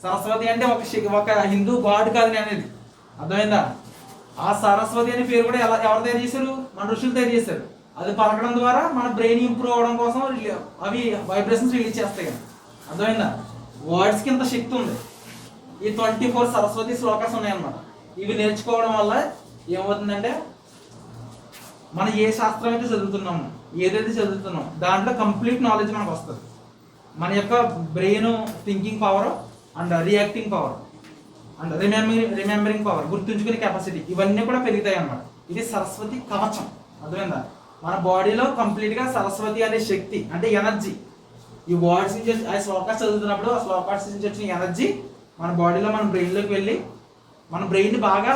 సరస్వతి అంటే ఒక హిందూ గాడ్ కాదు అనేది. అర్థమైందా? ఆ సరస్వతి అనే పేరు కూడా ఎవరు తయారు చేశారు? మన ఋషులు తయారు చేశారు. అది పలకడం ద్వారా మన బ్రెయిన్ ఇంప్రూవ్ అవడం కోసం అవి వైబ్రేషన్స్ రిలీజ్ చేస్తాయి కదా. అర్థమైందా? వర్డ్స్కి ఇంత శక్తి ఉంది. ఈ 24 సరస్వతి శ్లోకాస్ ఉన్నాయన్నమాట. ఇవి నేర్చుకోవడం వల్ల ఏమవుతుందంటే మనం ఏ శాస్త్రం అయితే చదువుతున్నామో, ఏదైతే చదువుతున్నామో దాంట్లో కంప్లీట్ నాలెడ్జ్ మనకు వస్తుంది. మన యొక్క brain thinking power and reacting power and remembering power, గుర్తుంచుకునే కెపాసిటీ ఇవన్నీ కూడా పెరుగుతాయి అన్నమాట. ఇది సరస్వతి కవచం. అర్థమైందా? మన బాడీలో కంప్లీట్గా సరస్వతి అనే శక్తి అంటే ఎనర్జీ, ఈ వర్డ్స్ నుంచి ఆ శ్లోకాస్ చదువుతున్నప్పుడు ఆ శ్లోకాస్ నుంచి వచ్చిన ఎనర్జీ మన బాడీలో మన బ్రెయిన్లోకి వెళ్ళి మన బ్రెయిన్ బాగా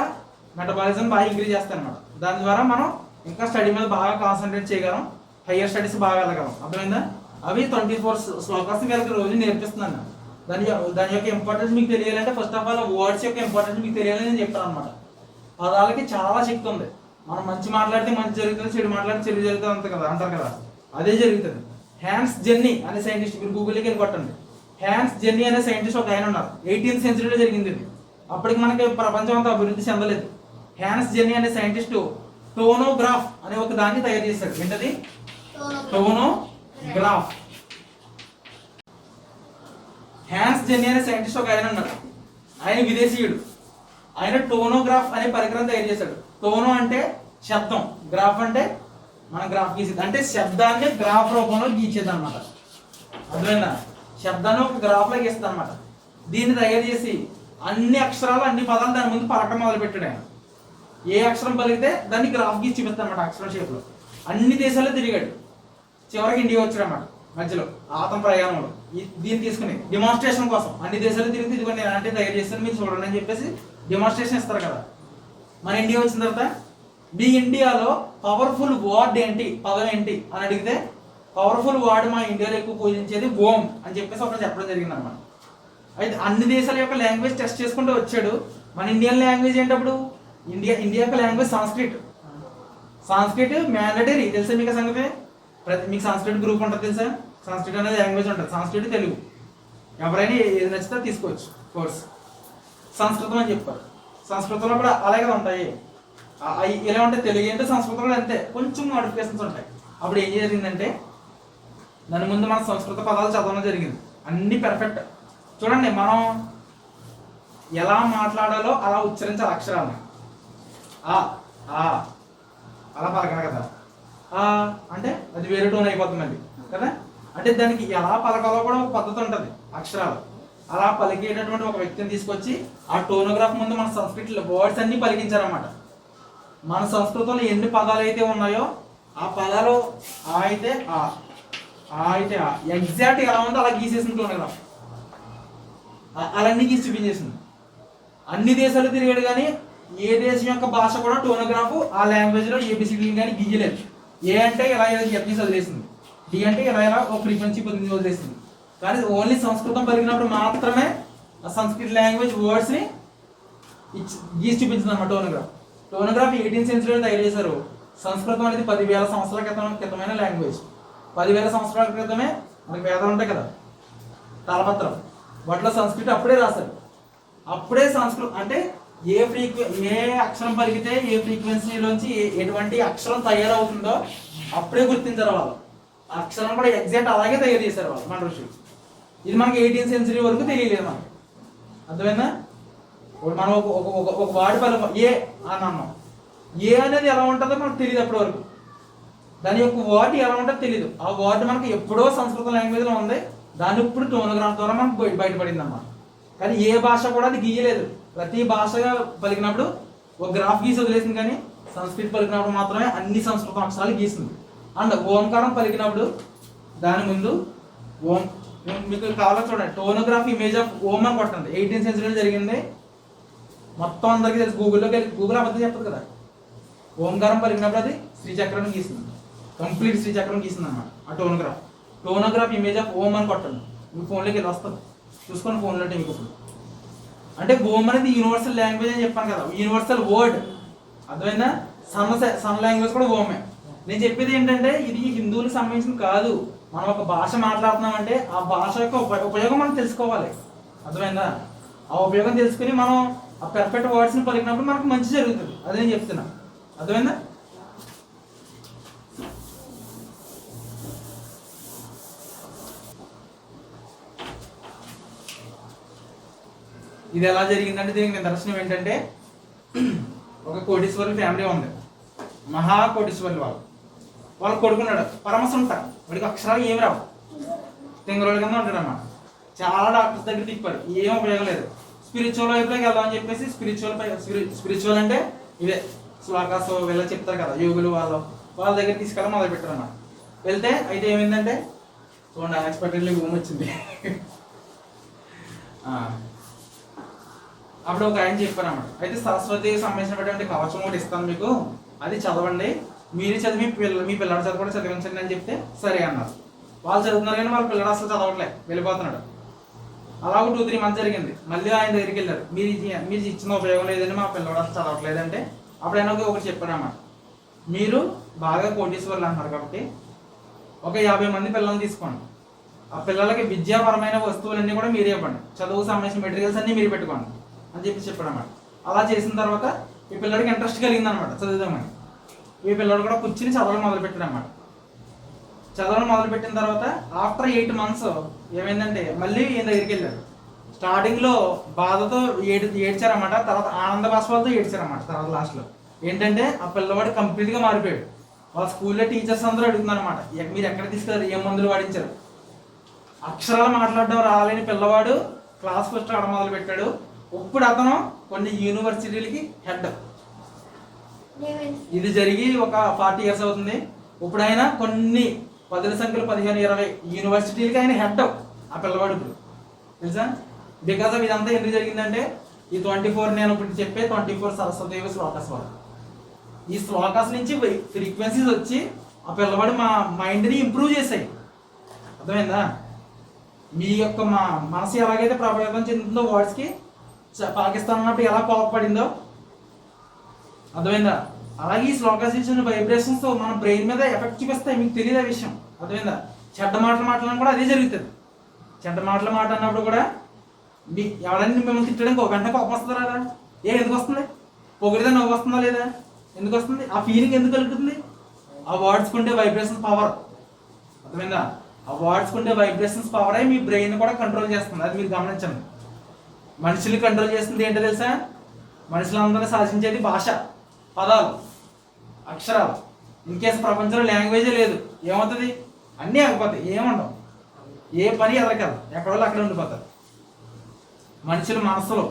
మెటబాలిజం బాగా ఇంక్రీజ్ చేస్తాయి అన్నమాట. దాని ద్వారా మనం ఇంకా స్టడీ మీద బాగా కాన్సన్ట్రేట్ చేయగలం, హయ్యర్ స్టడీస్ బాగా వెళ్ళగలం. అర్థమైందా? అవి 24 శ్లోకాస్ వీళ్ళకి రోజు నేర్పిస్తున్నాను. దాని యొక్క ఇంపార్టెన్స్ మీకు తెలియాలంటే ఫస్ట్ ఆఫ్ ఆల్ వర్డ్స్ యొక్క ఇంపార్టెన్స్ మీకు తెలియాలని నేను చెప్తాను అనమాట. పదాలకి చాలా శక్తి ఉంది. మనం మంచి మాట్లాడితే మంచి జరుగుతుంది, చెడు మాట్లాడితే చెడు జరుగుతుంది అంటారు కదా, అదే జరుగుతుంది. హ్యాన్స్ జెన్నీ అనే సైంటిస్ట్, మీరు గూగుల్కి వెళ్ళి కొట్టండి. హ్యాన్స్ జెన్నీ అనే సైంటిస్ట్ ఒక ఆయన ఉన్నారు. 18th సెంచరీలో జరిగింది ఇది. అప్పటికి మనకి ప్రపంచం అంతా అభివృద్ధి చెందలేదు. హ్యాన్స్ జెన్నీ అనే సైంటిస్ట్ టోనోగ్రాఫ్ అనే ఒక దాన్ని తయారు చేశాడు. ఏంటది? టోనోగ్రాఫ్. హ్యాన్స్ జెన్నీ అనే సైంటిస్ట్ ఒక ఆయన ఉన్నారు. ఆయన విదేశీయుడు. ఆయన టోనోగ్రాఫ్ అనే పరికరం తయారు చేశాడు. టోనో అంటే శబ్దం, గ్రాఫ్ అంటే మన గ్రాఫ్ గీసేది, అంటే శబ్దాన్ని గ్రాఫ్ రూపంలో గీచేది అనమాట. అర్థమైందా? శబ్దాన్ని ఒక గ్రాఫ్ లో గీస్తుంది అనమాట. దీన్ని తయారు చేసి అన్ని అక్షరాలు అన్ని పదాలు దాని ముందు పలకడం మొదలు పెట్టాడు ఆయన. ఏ అక్షరం పలికితే దాన్ని గ్రాఫ్ గీసి చూపిస్తాడు అనమాట, అక్షరం షేప్ లో. అన్ని దేశాల్లో తిరిగాడు, చివరికి ఇండియా వచ్చాడు అన్నమాట. మధ్యలో అతని ప్రయాణంలో దీన్ని తీసుకుని డెమాన్స్ట్రేషన్ కోసం అన్ని దేశాలు తిరిగి ఇదిగో నేను అంటే తయారు చేస్తాను మీరు చూడండి అని చెప్పేసి డెమాన్స్ట్రేషన్ ఇస్తారు కదా. మన ఇండియా వచ్చిన తర్వాత మీ ఇండియాలో పవర్ఫుల్ వర్డ్ ఏంటి, పదం ఏంటి అని అడిగితే పవర్ఫుల్ వర్డ్ మా ఇండియాలో ఎక్కువ పూజించేది ఓం అని చెప్పేసి ఒకటి చెప్పడం జరిగింది అన్నమాట. అయితే అన్ని దేశాల యొక్క లాంగ్వేజ్ టెస్ట్ చేసుకుంటూ వచ్చాడు. మన ఇండియన్ లాంగ్వేజ్ ఏంటప్పుడు ఇండియా యొక్క లాంగ్వేజ్ సంస్కృత్ మ్యాండటరీ తెలుసా మీకు సంగతి. మీకు సంస్కృత్ గ్రూప్ ఉంటుంది తెలుసా. సంస్కృత్ అనేది లాంగ్వేజ్ ఉంటుంది. సంస్కృత్ తెలుగు ఎవరైనా ఏది నచ్చితే తీసుకోవచ్చు కోర్స్. సంస్కృతం అని చెప్పారు. సంస్కృతంలో కూడా అలాగే ఉంటాయి. ఇలా ఉంటాయి. తెలుగు అంటే సంస్కృతంలో అంతే, కొంచెం మోడిఫికేషన్స్ ఉంటాయి. అప్పుడు ఏం జరిగిందంటే దాని ముందు మన సంస్కృత పదాలు చదవడం జరిగింది. అన్ని పెర్ఫెక్ట్. చూడండి మనం ఎలా మాట్లాడాలో అలా ఉచ్చరించాలి అక్షరాలను. అలా పలకాలి కదా. అంటే అది వేరే టోన్ అయిపోతుంది అది కదా. అంటే దానికి ఎలా పలకాలో కూడా ఒక పద్ధతి ఉంటుంది అక్షరాలు. అలా పలికేటటువంటి ఒక వ్యక్తిని తీసుకొచ్చి ఆ టోనోగ్రాఫ్ ముందు మన సంస్కృతిలో వర్డ్స్ అన్ని పలికించారన్నమాట. మన సంస్కృతంలో ఎన్ని పదాలు అయితే ఉన్నాయో ఆ పదాలు అయితే ఎగ్జాక్ట్ ఎలా ఉందో అలా గీసేసింది టోనోగ్రాఫ్. అలాన్ని గీసి చూపించేసింది. అన్ని దేశాలు తిరిగాడు కానీ ఏ దేశం యొక్క భాష కూడా టోనోగ్రాఫ్ ఆ లాంగ్వేజ్లో ఏబిసిడీ కానీ గీయలేదు. ఏ అంటే ఇలా చెప్పేసి వదిలేసింది. డి అంటే ఇలా ఒక ఫ్రీక్వెన్సీ పొందింది వదిలేసింది. కానీ ఓన్లీ సంస్కృతం పలికినప్పుడు మాత్రమే ఆ సంస్కృత లాంగ్వేజ్ వర్డ్స్ని గీసి చూపించింది అన్నమాట టోనోగ్రాఫ్. టోనోగ్రాఫ్ 18th సెంచరీలో తయారు చేశారు. సంస్కృతం అనేది 10,000 సంవత్సరాల క్రితమైన లాంగ్వేజ్. 10,000 సంవత్సరాల క్రితమే మనకి వేదాలు ఉంటాయి కదా, తాళపత్రం, వాటిలో సంస్కృతి అప్పుడే రాశారు. అప్పుడే సంస్కృతం అంటే ఏ అక్షరం పలికితే ఏ ఫ్రీక్వెన్సీలోంచి ఎటువంటి అక్షరం తయారవుతుందో అప్పుడే గుర్తించారు వాళ్ళు. అక్షరం కూడా ఎగ్జాక్ట్ అలాగే తయారు చేశారు వాళ్ళు మన ఋషులు. ఇది మనకి 18th సెంచరీ వరకు తెలియలేదు మనకి. అర్థమైందా. మనం ఒక వాడి పలుకు ఏ అని అన్నాం. ఏ అనేది ఎలా ఉంటుందో మనకు తెలియదు అప్పటి వరకు. దాని యొక్క వర్డ్ ఎలా ఉంటుందో తెలియదు. ఆ వర్డ్ మనకి ఎప్పుడో సంస్కృత లాంగ్వేజ్లో ఉంది. దాన్ని ఇప్పుడు టోనోగ్రాఫ్ ద్వారా మనకు బయటపడింది అన్నమాట. కానీ ఏ భాష కూడా అది గీయలేదు. ప్రతి భాషగా పలికినప్పుడు ఒక గ్రాఫ్ గీసి వదిలేసింది. కానీ సంస్కృతి పలికినప్పుడు మాత్రమే అన్ని సంస్కృత అక్షరాలు గీసింది. అండ్ ఓంకారం పలికినప్పుడు దాని ముందు ఓం మీకు కావాలని చూడండి. టోనోగ్రాఫ్ ఇమేజ్ ఆఫ్ ఓం అని కొట్టండి. 18th సెంచరీలో జరిగింది. మొత్తం అందరికీ తెలుసు. గూగుల్ అబద్ధం చెప్పదు కదా. ఓంకారం పలికినప్పుడు అది శ్రీచక్రం గీసింది. కంప్లీట్ శ్రీచక్రం గీసింది అన్నమాట ఆ టోనోగ్రాఫ్ ఇమేజ్ ఆఫ్ ఓం అని కొట్టండి. మీ ఫోన్లోకి వెళ్ళి వస్తుంది, చూసుకొని ఫోన్లో మీకు ఇప్పుడు. అంటే ఓం అనేది యూనివర్సల్ లాంగ్వేజ్ అని చెప్పాను కదా, యూనివర్సల్ వర్డ్. అర్థమైందా. సమ్ లాంగ్వేజ్ కూడా ఓమే. నేను చెప్పేది ఏంటంటే ఇది హిందువులకు సంబంధించింది కాదు. మనం ఒక భాష మాట్లాడుతున్నామంటే ఆ భాష యొక్క ఉపయోగం మనం తెలుసుకోవాలి. అర్థమైందా. ఆ ఉపయోగం తెలుసుకుని మనం ఆ పెర్ఫెక్ట్ వర్డ్స్ని పలికినప్పుడు మనకు మంచి జరుగుతుంది. అది నేను చెప్తున్నా. అర్థమైందా. ఇది ఎలా జరిగిందంటే దీనికి నిదర్శనం ఏంటంటే ఒక కోటీశ్వరుల ఫ్యామిలీ ఉంది. మహా కోటీశ్వరులు వాళ్ళు కొడుకున్నాడు పరమసుంట. వాడికి అక్షరాలు ఏమి రావు, తింగరోళ్ళ కింద ఉంటాడు అన్నమాట. చాలా డాక్టర్స్ దగ్గర తిప్పారు, ఏం ఉపయోగం లేదు. స్పిరిచువల్ వైపులోకి వెళ్దామని చెప్పేసి స్పిరిచువల్ అంటే ఇవే శ్లోకాస్ వీళ్ళ చెప్తారు కదా యోగులు, వాళ్ళ దగ్గర తీసుకెళ్ళి మొదలు పెట్టారు అన్నమాట. వెళ్తే అయితే ఏమైందంటే చూడండి అన్ఎక్స్పెక్టెడ్లీ భూమి వచ్చింది. అప్పుడు ఒక ఆయన చెప్పారు అన్నమాట. అయితే సరస్వతికి సంబంధించినటువంటి కవచం ఒకటి ఇస్తాను మీకు, అది చదవండి, మీరు చదివి మీ పిల్లడు చదువు కూడా చదివించండి అని చెప్తే సరే అన్నారు. వాళ్ళు చదువుతున్నారు కానీ వాళ్ళ పిల్లడు అసలు చదవట్లేదు, వెళ్ళిపోతున్నాడు. అలా ఒక 2-3 months జరిగింది. మళ్ళీ ఆయన దగ్గరికి వెళ్ళారు. మీరు ఇచ్చిన ఉపయోగం లేదని మా పిల్లడు అసలు చదవట్లేదంటే అప్పుడు ఆయన ఒకటి చెప్పారు అన్నమాట. మీరు బాగా కోటీశ్వర్లు అంటున్నారు కాబట్టి ఒక 50 మంది పిల్లల్ని తీసుకోండి. ఆ పిల్లలకి విద్యాపరమైన వస్తువులన్నీ కూడా మీరే ఇవ్వండి, చదువుకు సంబంధించిన మెటీరియల్స్ అన్నీ మీరు పెట్టుకోండి అని చెప్పాడు అన్నమాట. అలా చేసిన తర్వాత ఈ పిల్లడికి ఇంట్రెస్ట్ కలిగింది అనమాట చదువుదామని. ఈ పిల్లడు కూడా కూర్చుని చదవడం మొదలుపెట్టాడు అన్నమాట. చదవడం మొదలుపెట్టిన తర్వాత ఆఫ్టర్ 8 months ఏమైందంటే మళ్ళీ ఈయన దగ్గరికి వెళ్ళారు. స్టార్టింగ్లో బాధతో ఏడ్చారన్నమాట, తర్వాత ఆనంద బాష్పాలతో ఏడ్చారన్నమాట. తర్వాత లాస్ట్లో ఏంటంటే ఆ పిల్లవాడు కంప్లీట్గా మారిపోయాడు. వాళ్ళ స్కూల్లో టీచర్స్ అందరూ అడుగుతున్నారు అనమాట, మీరు ఎక్కడ తీసుకెళ్ళారు, ఏం మందులు వాడించారు. అక్షరాలు మాట్లాడడం రాలేని పిల్లవాడు క్లాస్ ఫస్ట్ ఆడ మొదలు పెట్టాడు. ఇప్పుడు అతను కొన్ని యూనివర్సిటీలకి హెడ్. ఇది జరిగి ఒక 40 years అవుతుంది. ఇప్పుడు ఆయన 10ల సంఖ్యలో 15, 20 యూనివర్సిటీలకి ఆయన హెడ్ ఆ పిల్లవాడు ఇప్పుడు తెలుసా. బికాస్ ఆఫ్ ఇదంతా ఎందుకు జరిగిందంటే ఈ 24 నేను ఇప్పుడు చెప్పే 24 సరస్వతి శ్లోకాస్ వల్ల ఈ శ్లోకాస్ నుంచి ఫ్రీక్వెన్సీస్ వచ్చి ఆ పిల్లవాడు మా మైండ్ని ఇంప్రూవ్ చేశాయి. అర్థమైందా. మీ యొక్క మా మనసు ఎలాగైతే ప్రభావితం చెందుతుందో వర్డ్స్కి పాకిస్తాన్ అన్నప్పుడు ఎలా కోపపడిందో అర్థమైందా. అలాగే ఈ శ్లోకాస్ ఇచ్చిన వైబ్రేషన్స్ మన బ్రెయిన్ మీద ఎఫెక్ట్ చూపిస్తాయి. మీకు తెలియదు ఆ విషయం. అర్థమైందా. చెడ్డ మాటలు మాట్లాడినా కూడా అదే జరుగుతుంది. చెడ్డ మాటలు మాట్లాడినప్పుడు కూడా మీ ఎవరైనా మిమ్మల్ని తిట్టడానికి ఒక గంట కోపం వస్తుందా లేదా? ఎందుకు వస్తుంది? పొగిడితే నవ్వు వస్తుందా లేదా? ఎందుకు వస్తుంది? ఆ ఫీలింగ్ ఎందుకు కలుగుతుంది? ఆ వర్డ్స్కి ఉండే వైబ్రేషన్స్ పవర్. అర్థమైందా. ఆ వర్డ్స్కి ఉండే వైబ్రేషన్స్ పవర్ అయి మీ బ్రెయిన్ కూడా కంట్రోల్ చేస్తుంది. అది మీరు గమనించండి. మనుషుల్ని కంట్రోల్ చేస్తుంది ఏంటో తెలుసా? మనుషులందరినీ శాసించేది భాష, పదాలు, అక్షరాలు. ఇన్ కేసు ప్రపంచంలో లాంగ్వేజే లేదు ఏమవుతుంది? అన్నీ ఆగిపోతాయి, ఏముండవు. ఏ పని ఎదరకదు, ఎక్కడో అక్కడ ఉండిపోతారు. మనుషుల మనసులో,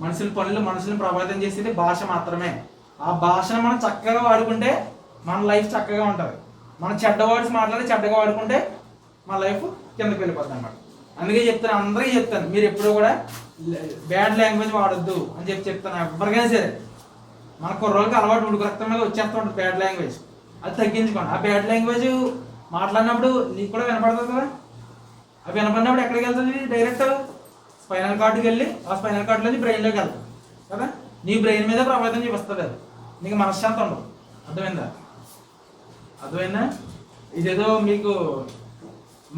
మనుషుల పనులు, మనుషులను ప్రభావితం చేసేది భాష మాత్రమే. ఆ భాషను మనం చక్కగా వాడుకుంటే మన లైఫ్ చక్కగా ఉంటుంది. మనం చెడ్డ వర్డ్స్ మాట్లాడి చెడ్డగా వాడుకుంటే మన లైఫ్ కిందకి వెళ్ళిపోతుంది అన్నమాట. అందుకే చెప్తాను, అందరికీ చెప్తాను, మీరు ఎప్పుడూ కూడా బ్యాడ్ లాంగ్వేజ్ వాడొద్దు అని చెప్తాను. ఎవరికైనా సరే మన కుర్రోళ్ళకి అలవాటు ఉడుకు రక్తం మీద వచ్చేస్తూ ఉంటుంది బ్యాడ్ లాంగ్వేజ్. అది తగ్గించుకోండి. ఆ బ్యాడ్ లాంగ్వేజ్ మాట్లాడినప్పుడు నీకు కూడా వినపడుతుంది కదా. అవి వినపడినప్పుడు ఎక్కడికి వెళ్తుంది? డైరెక్ట్ స్పైనల్ కార్డుకి వెళ్ళి ఆ స్పైనల్ కార్డులోంచి బ్రెయిన్లోకి వెళ్తుంది కదా. నీ బ్రెయిన్ మీద ప్రభావితం చూపిస్తుంది. అది నీకు మనశ్శాంతి ఉండదు. అర్థమైందా. ఇదేదో మీకు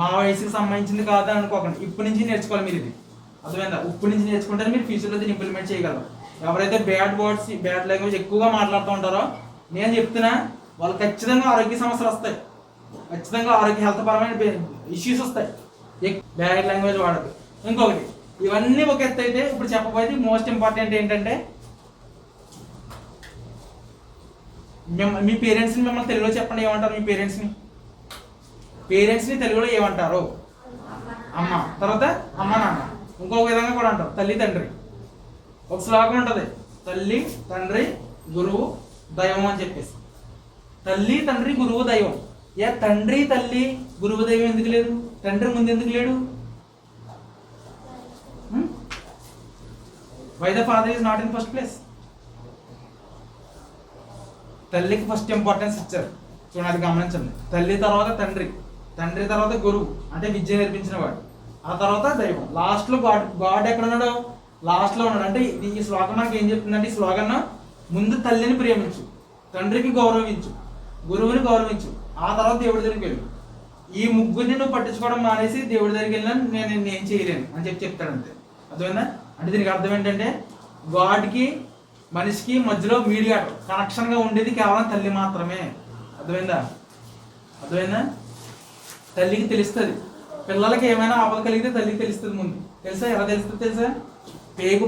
మా వయసుకి సంబంధించింది కాదని అనుకోకండి. ఇప్పటి నుంచి నేర్చుకోవాలి మీరు ఇది. అర్థమైందా. ఇప్పటి నుంచి నేర్చుకుంటే మీరు ఫ్యూచర్లో దీన్ని ఇంప్లిమెంట్ చేయగలరు. ఎవరైతే బ్యాడ్ వర్డ్స్, బ్యాడ్ లాంగ్వేజ్ ఎక్కువగా మాట్లాడుతూ ఉంటారో నేను చెప్తున్నా వాళ్ళు ఖచ్చితంగా ఆరోగ్య సమస్యలు వస్తాయి. ఖచ్చితంగా ఆరోగ్య హెల్త్ పరమైన ఇష్యూస్ వస్తాయి. బ్యాడ్ లాంగ్వేజ్ వాడదు. ఇంకొకటి, ఇవన్నీ ఒక ఎత్తు అయితే ఇప్పుడు చెప్పబోయేది మోస్ట్ ఇంపార్టెంట్ ఏంటంటే మీ పేరెంట్స్ని మిమ్మల్ని తెలుగులో చెప్పండి. ఏమంటారు మీ పేరెంట్స్ని తెలుగులో ఏమంటారు? అమ్మ. తర్వాత అమ్మ నాన్న. ఇంకొక విధంగా కూడా అంటారు తల్లి తండ్రి. ఒక శ్లోకం ఉంటుంది, తల్లి తండ్రి గురువు దైవం అని చెప్పేసి. తల్లి తండ్రి గురువు దైవం. తండ్రి తల్లి గురువు దైవం ఎందుకు లేదు? తండ్రి ముందు ఎందుకు లేడు? Why the father is not in first place? తల్లికి ఫస్ట్ ఇంపార్టెన్స్ ఇచ్చారు. చూడండి, అది గమనించండి. తల్లి తర్వాత తండ్రి, తండ్రి తర్వాత గురువు అంటే విద్య నేర్పించిన వాడు, ఆ తర్వాత దైవం, లాస్ట్లో గాడ్ ఎక్కడ ఉన్నాడు? లాస్ట్లో ఉన్నాడు. అంటే ఈ శ్లోకం నాకు ఏం చెప్తుందంటే, ఈ శ్లోకం ముందు తల్లిని ప్రేమించు, తండ్రికి గౌరవించు, గురువుని గౌరవించు, ఆ తర్వాత దేవుడి దగ్గరికి వెళ్ళు. ఈ ముగ్గురిని నువ్వు పట్టించుకోవడం మానేసి దేవుడి దగ్గరికి వెళ్ళినా నేను ఏం చేయలేను అని చెప్తాడు అంతే. అర్థమైందా. అంటే దీనికి అర్థం ఏంటంటే గాడ్కి మనిషికి మధ్యలో మీడియాటర్ కనెక్షన్గా ఉండేది కేవలం తల్లి మాత్రమే. అర్థమైందా. తల్లికి తెలుస్తుంది. పిల్లలకి ఏమైనా ఆపద కలిగితే తల్లికి తెలుస్తుంది ముందు. తెలుసా? ఎలా తెలుస్తుంది తెలుసా? పేగు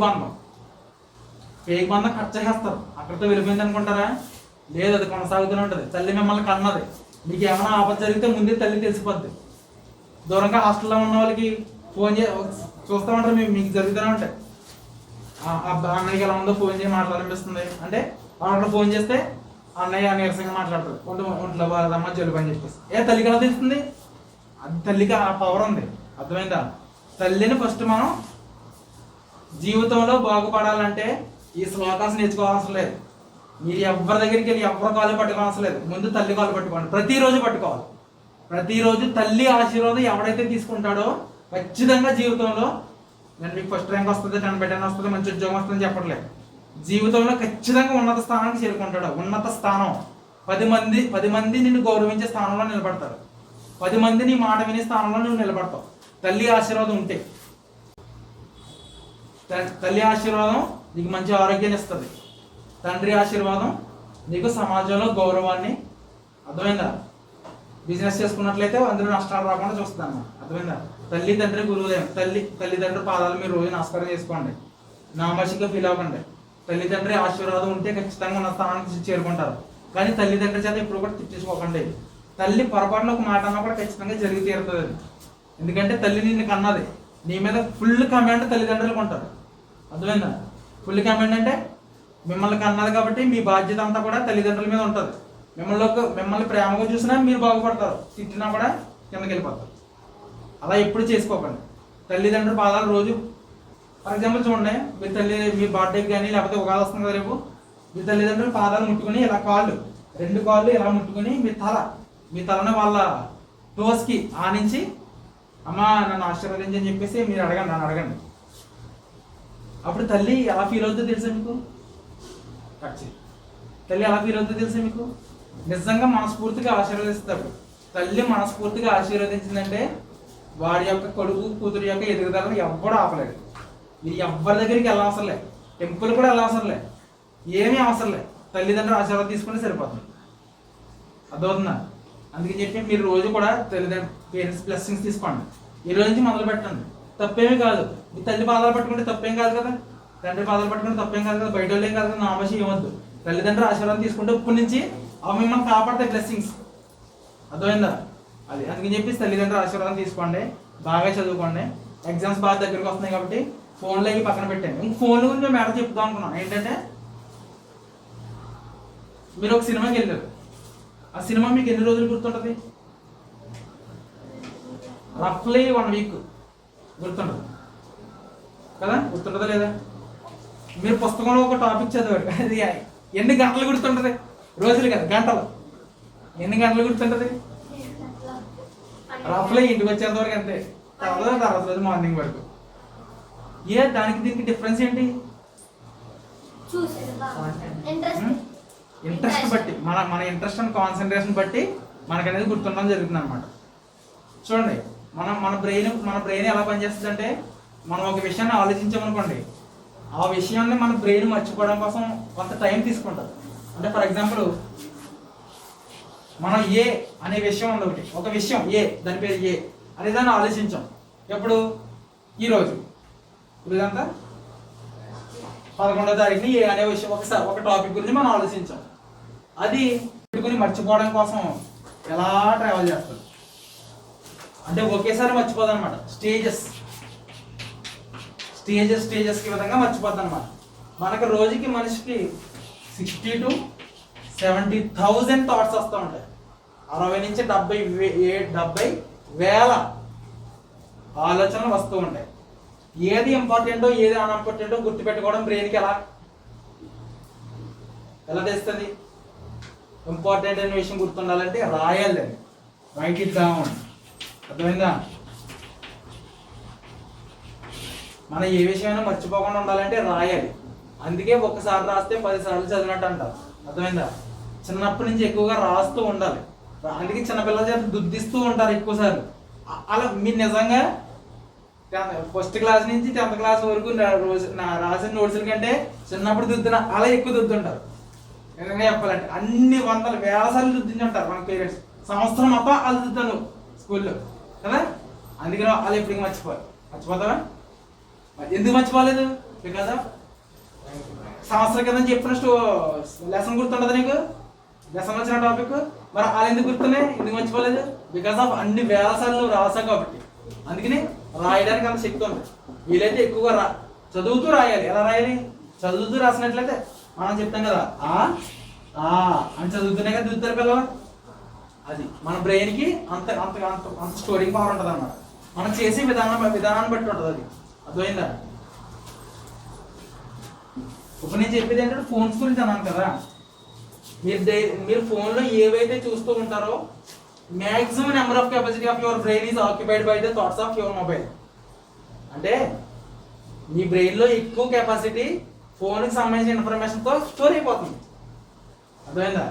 బంధం కట్ చేసేస్తారు. అక్కడితో వెళ్ళిపోయింది అనుకుంటారా? లేదు, అది కొనసాగుతూనే ఉంటుంది. తల్లి మిమ్మల్ని కన్నది. మీకు ఏమైనా ఆపద జరిగితే ముందే తల్లి తెలిసిపోద్ది. దూరంగా హాస్టల్లో ఉన్న వాళ్ళకి ఫోన్ చూస్తూ ఉంటారు, మీకు జరుగుతూనే ఉంటాయి. అన్నయ్యకి ఎలా ఉందో ఫోన్ చేసి మాట్లాడాలనిపిస్తుంది అంటే అక్కడ ఫోన్ చేస్తే అన్నయ్య నీరసంగా మాట్లాడతారు, ఒంట్లో బాధమ్మా జలుబు అని చెప్పేసి. తల్లికి ఎలా తెలుస్తుంది? అది తల్లికి ఆ పవర్ ఉంది. అర్థమైందా. తల్లిని ఫస్ట్ మనం జీవితంలో బాగుపడాలంటే ఈ శ్లోకాస్ నేర్చుకోవాల్సిన లేదు. మీరు ఎవరి దగ్గరికి వెళ్ళి ఎవరి కాలు పట్టుకోవాల్సిన లేదు. ముందు తల్లి కాలు పట్టుకోండి. ప్రతిరోజు పట్టుకోవాలి. ప్రతిరోజు తల్లి ఆశీర్వాదం ఎవడైతే తీసుకుంటాడో ఖచ్చితంగా జీవితంలో, నేను మీకు ఫస్ట్ ర్యాంక్ వస్తుంది, 10 బై 10 వస్తుంది, మంచి ఉద్యోగం వస్తుందని చెప్పట్లేదు. జీవితంలో ఖచ్చితంగా ఉన్నత స్థానానికి చేరుకుంటాడు. ఉన్నత స్థానం 10 మంది నిన్ను గౌరవించే స్థానంలో నిలబడతారు. 10 మంది నీ మాట వినే స్థానంలో నువ్వు నిలబడతావు. తల్లి ఆశీర్వాదం ఉంటే. తల్లి ఆశీర్వాదం నీకు మంచి ఆరోగ్యాన్ని ఇస్తుంది. తండ్రి ఆశీర్వాదం నీకు సమాజంలో గౌరవాన్ని. అర్థమైందా. బిజినెస్ చేసుకున్నట్లయితే అందరూ నష్టాలు రాకుండా చూస్తాను. అర్థమైందా. తల్లి తండ్రి గురువుదేవం. తల్లిదండ్రుల పాదాలు మీరు రోజు నమస్కారం చేసుకోండి. నామర్షిగా ఫీల్ అవ్వకండి. తల్లిదండ్రి ఆశీర్వాదం ఉంటే ఖచ్చితంగా ఉన్న స్థానానికి చేరుకుంటారు. కానీ తల్లిదండ్రుల చేత ఇప్పుడు కూడా తిట్టించుకోకండి. తల్లి పొరపాటున ఒక మాట అన్నా కూడా ఖచ్చితంగా జరిగి తీరుతుంది అది. ఎందుకంటే తల్లి నిన్ను కన్నది. నీ మీద ఫుల్ కమాండ్ తల్లిదండ్రులకు ఉంటారు. అర్థమైందా. ఫుల్ కమాండ్ అంటే మిమ్మల్ని కన్నది కాబట్టి మీ బాధ్యత అంతా కూడా తల్లిదండ్రుల మీద ఉంటుంది. మిమ్మల్ని ప్రేమగా చూసినా మీరు బాగుపడతారు, తిట్టినా కూడా కిందకి వెళ్ళిపోతారు. అలా ఎప్పుడు చేసుకోకండి. తల్లిదండ్రుల పాదాలు రోజు, ఫర్ ఎగ్జాంపుల్ చూడండి, మీ బర్త్డేకి కానీ లేకపోతే ఉగాది వస్తుంది కదా రేపు, మీ తల్లిదండ్రుల పాదాలు ముట్టుకుని ఇలా రెండు కాళ్ళు ఇలా ముట్టుకుని మీ తలని వాళ్ళ టోస్కి ఆనించి అమ్మ నన్ను ఆశీర్వదించి అని చెప్పేసి మీరు నన్ను అడగండి. అప్పుడు తల్లి ఎలా ఫీల్ అవుతుందో తెలుసా మీకు? తల్లి ఎలా ఫీల్ అవుతుందో తెలుసా మీకు? నిజంగా మనస్ఫూర్తిగా ఆశీర్వదిస్తాడు. తల్లి మనస్ఫూర్తిగా ఆశీర్వదించిందంటే వాడి యొక్క కొడుకు కూతురు యొక్క ఎదుగుదలను ఎవ్వడు ఆపలేడు. మీరు ఎవ్వరి దగ్గరికి వెళ్ళవసరం లే, టెంపుల్ కూడా వెళ్ళవసరం లే, ఏమీ అవసరం లే, తల్లిదండ్రులు ఆశీర్వాదం తీసుకుంటే సరిపోతుంది. అర్థమవుతుందా? అందుకని చెప్పి మీరు రోజు కూడా పేరెంట్స్ బ్లెస్సింగ్స్ తీసుకోండి. ఈ రోజు నుంచి మొదలు పెట్టండి. తప్పేమీ కాదు. మీ తల్లి పాదాలు పట్టుకుంటే తప్పేం కాదు కదా, తండ్రి పాదాలు పట్టుకుంటే తప్పేం కాదు కదా, బయట వాళ్ళేం కాదు కదా, నామోషి ఏమొద్దు. తల్లిదండ్రులు ఆశీర్వాదం తీసుకుంటే ఇప్పటి నుంచి అవి మిమ్మల్ని కాపాడతాయి బ్లెస్సింగ్స్. అర్థమైందా? అది అందుకని చెప్పి తల్లిదండ్రులు ఆశీర్వాదం తీసుకోండి, బాగా చదువుకోండి. ఎగ్జామ్స్ బాగా దగ్గరికి వస్తున్నాయి కాబట్టి ఫోన్లో అవి పక్కన పెట్టండి. ఇంక ఫోన్ల గురించి మేడం చెప్తాం అనుకున్నాను. ఏంటంటే మీరు ఒక సినిమాకి వెళ్ళారు, ఆ సినిమా మీకు ఎన్ని రోజులు గుర్తుంటుంది? రఫ్లీ 1 వీక్ గుర్తుంటుంది కదా, గుర్తుంటుందా లేదా? మీరు పుస్తకంలో ఒక టాపిక్ చదివారు, అది ఎన్ని గంటలు గుర్తుంటుంది? రోజులు కదా, గంటలు. ఎన్ని గంటలు గుర్తుంటుంది? రఫ్లీ ఇంటికి వచ్చేంత వరకు అంతే, తర్వాత రోజు మార్నింగ్ వరకు. దానికి దీనికి డిఫరెన్స్ ఏంటి? ఇంట్రెస్ట్ బట్టి, మన ఇంట్రెస్ట్ అండ్ కాన్సన్ట్రేషన్ బట్టి మనకు అనేది గుర్తుండడం జరుగుతుంది అనమాట. చూడండి, మన బ్రెయిన్ ఎలా పనిచేస్తుంది అంటే, మనం ఒక విషయాన్ని ఆలోచించామనుకోండి, ఆ విషయాన్ని మన బ్రెయిన్ మర్చిపోవడం కోసం కొంత టైం తీసుకుంటారు. అంటే ఫర్ ఎగ్జాంపుల్, మనం ఏ అనే విషయం ఉంది, ఒక విషయం ఏ, దాని పేరు ఏ అనే దాన్ని ఆలోచించాం. ఎప్పుడు? ఈరోజు ఇదంతా 11వ తారీఖుని ఏ అనే విషయం ఒక టాపిక్ గురించి మనం ఆలోచించాం. అది పెట్టుకుని మర్చిపోవడం కోసం ఎలా ట్రావెల్ చేస్తారు అంటే ఒకేసారి మర్చిపోదు అనమాట. స్టేజెస్కి విధంగా మర్చిపోద్ది అనమాట. మనకు రోజుకి మనిషికి 60 to 70,000 థాట్స్ వస్తూ ఉంటాయి. 60 నుంచి 70,000 ఆలోచనలు వస్తూ ఉంటాయి. ఏది ఇంపార్టెంటో ఏది అన్ఇంపార్టెంటో గుర్తుపెట్టుకోవడం బ్రెయిన్కి ఎలా తెస్తుంది? ఇంపార్టెంట్ అనే విషయం గుర్తుండాలంటే రాయాలి, రైట్ ఇట్ డౌన్. అర్థమైందా? మనం ఏ విషయమైనా మర్చిపోకుండా ఉండాలంటే రాయాలి. అందుకే ఒక్కసారి రాస్తే 10 సార్లు చదివినట్టు అంటారు. అర్థమైందా? చిన్నప్పటి నుంచి ఎక్కువగా రాస్తూ ఉండాలి. అందుకే చిన్నపిల్లల చేత దుద్దిస్తూ ఉంటారు ఎక్కువసార్లు. అలా మీరు నిజంగా ఫస్ట్ క్లాస్ నుంచి 10th క్లాస్ వరకు రాసిన నోట్స్ల కంటే చిన్నప్పుడు దుద్దిన అలా ఎక్కువ దుద్దుంటారు. నిజంగా చెప్పాలంటే అన్ని 100,000 సార్లు దుద్దించుంటారు మన పేరెంట్స్. సంవత్సరం మొత్తం వాళ్ళు దుద్దాను స్కూల్లో కదా. అందుకని వాళ్ళు ఎప్పటికీ మర్చిపోతావా? ఎందుకు మర్చిపోలేదు? బికాజ్ ఆఫ్ సంవత్సరం కింద చెప్పిన లెసన్ గుర్తుండదు నీకు, లెసన్ వచ్చిన టాపిక్. మరి వాళ్ళు ఎందుకు గుర్తున్నాయి, ఎందుకు మర్చిపోలేదు? బికాజ్ ఆఫ్ అన్ని 1000 సార్లు నువ్వు రాసావు కాబట్టి. అందుకని రాయడానికి అంత శక్తి ఉంది. వీలైతే ఎక్కువగా చదువుతూ రాయాలి. ఎలా రాయాలి? చదువుతూ రాసినట్లయితే మనం చెప్తాం కదా, అని చదువుతూనే కదా దిద్దుతారు పిల్లలు. అది మన బ్రెయిన్కి అంత అంత అంత అంత స్టోరింగ్ పవర్ ఉంటుంది అన్నమాట. మనం చేసే విధానాన్ని బట్టి ఉంటుంది అది. అర్థమైందా? ఇప్పుడు నేను చెప్పేది ఏంటంటే ఫోన్స్ గురించి అన్నాను కదా. మీరు ఫోన్లో ఏవైతే చూస్తూ ఉంటారో maximum number of capacity of your brain is occupied by the thoughts of your mobile. అంటే మీ బ్రెయిన్లో ఎక్కువ కెపాసిటీ ఫోన్కి సంబంధించిన ఇన్ఫర్మేషన్తో స్టోర్ అయిపోతుంది. అర్థమైందా?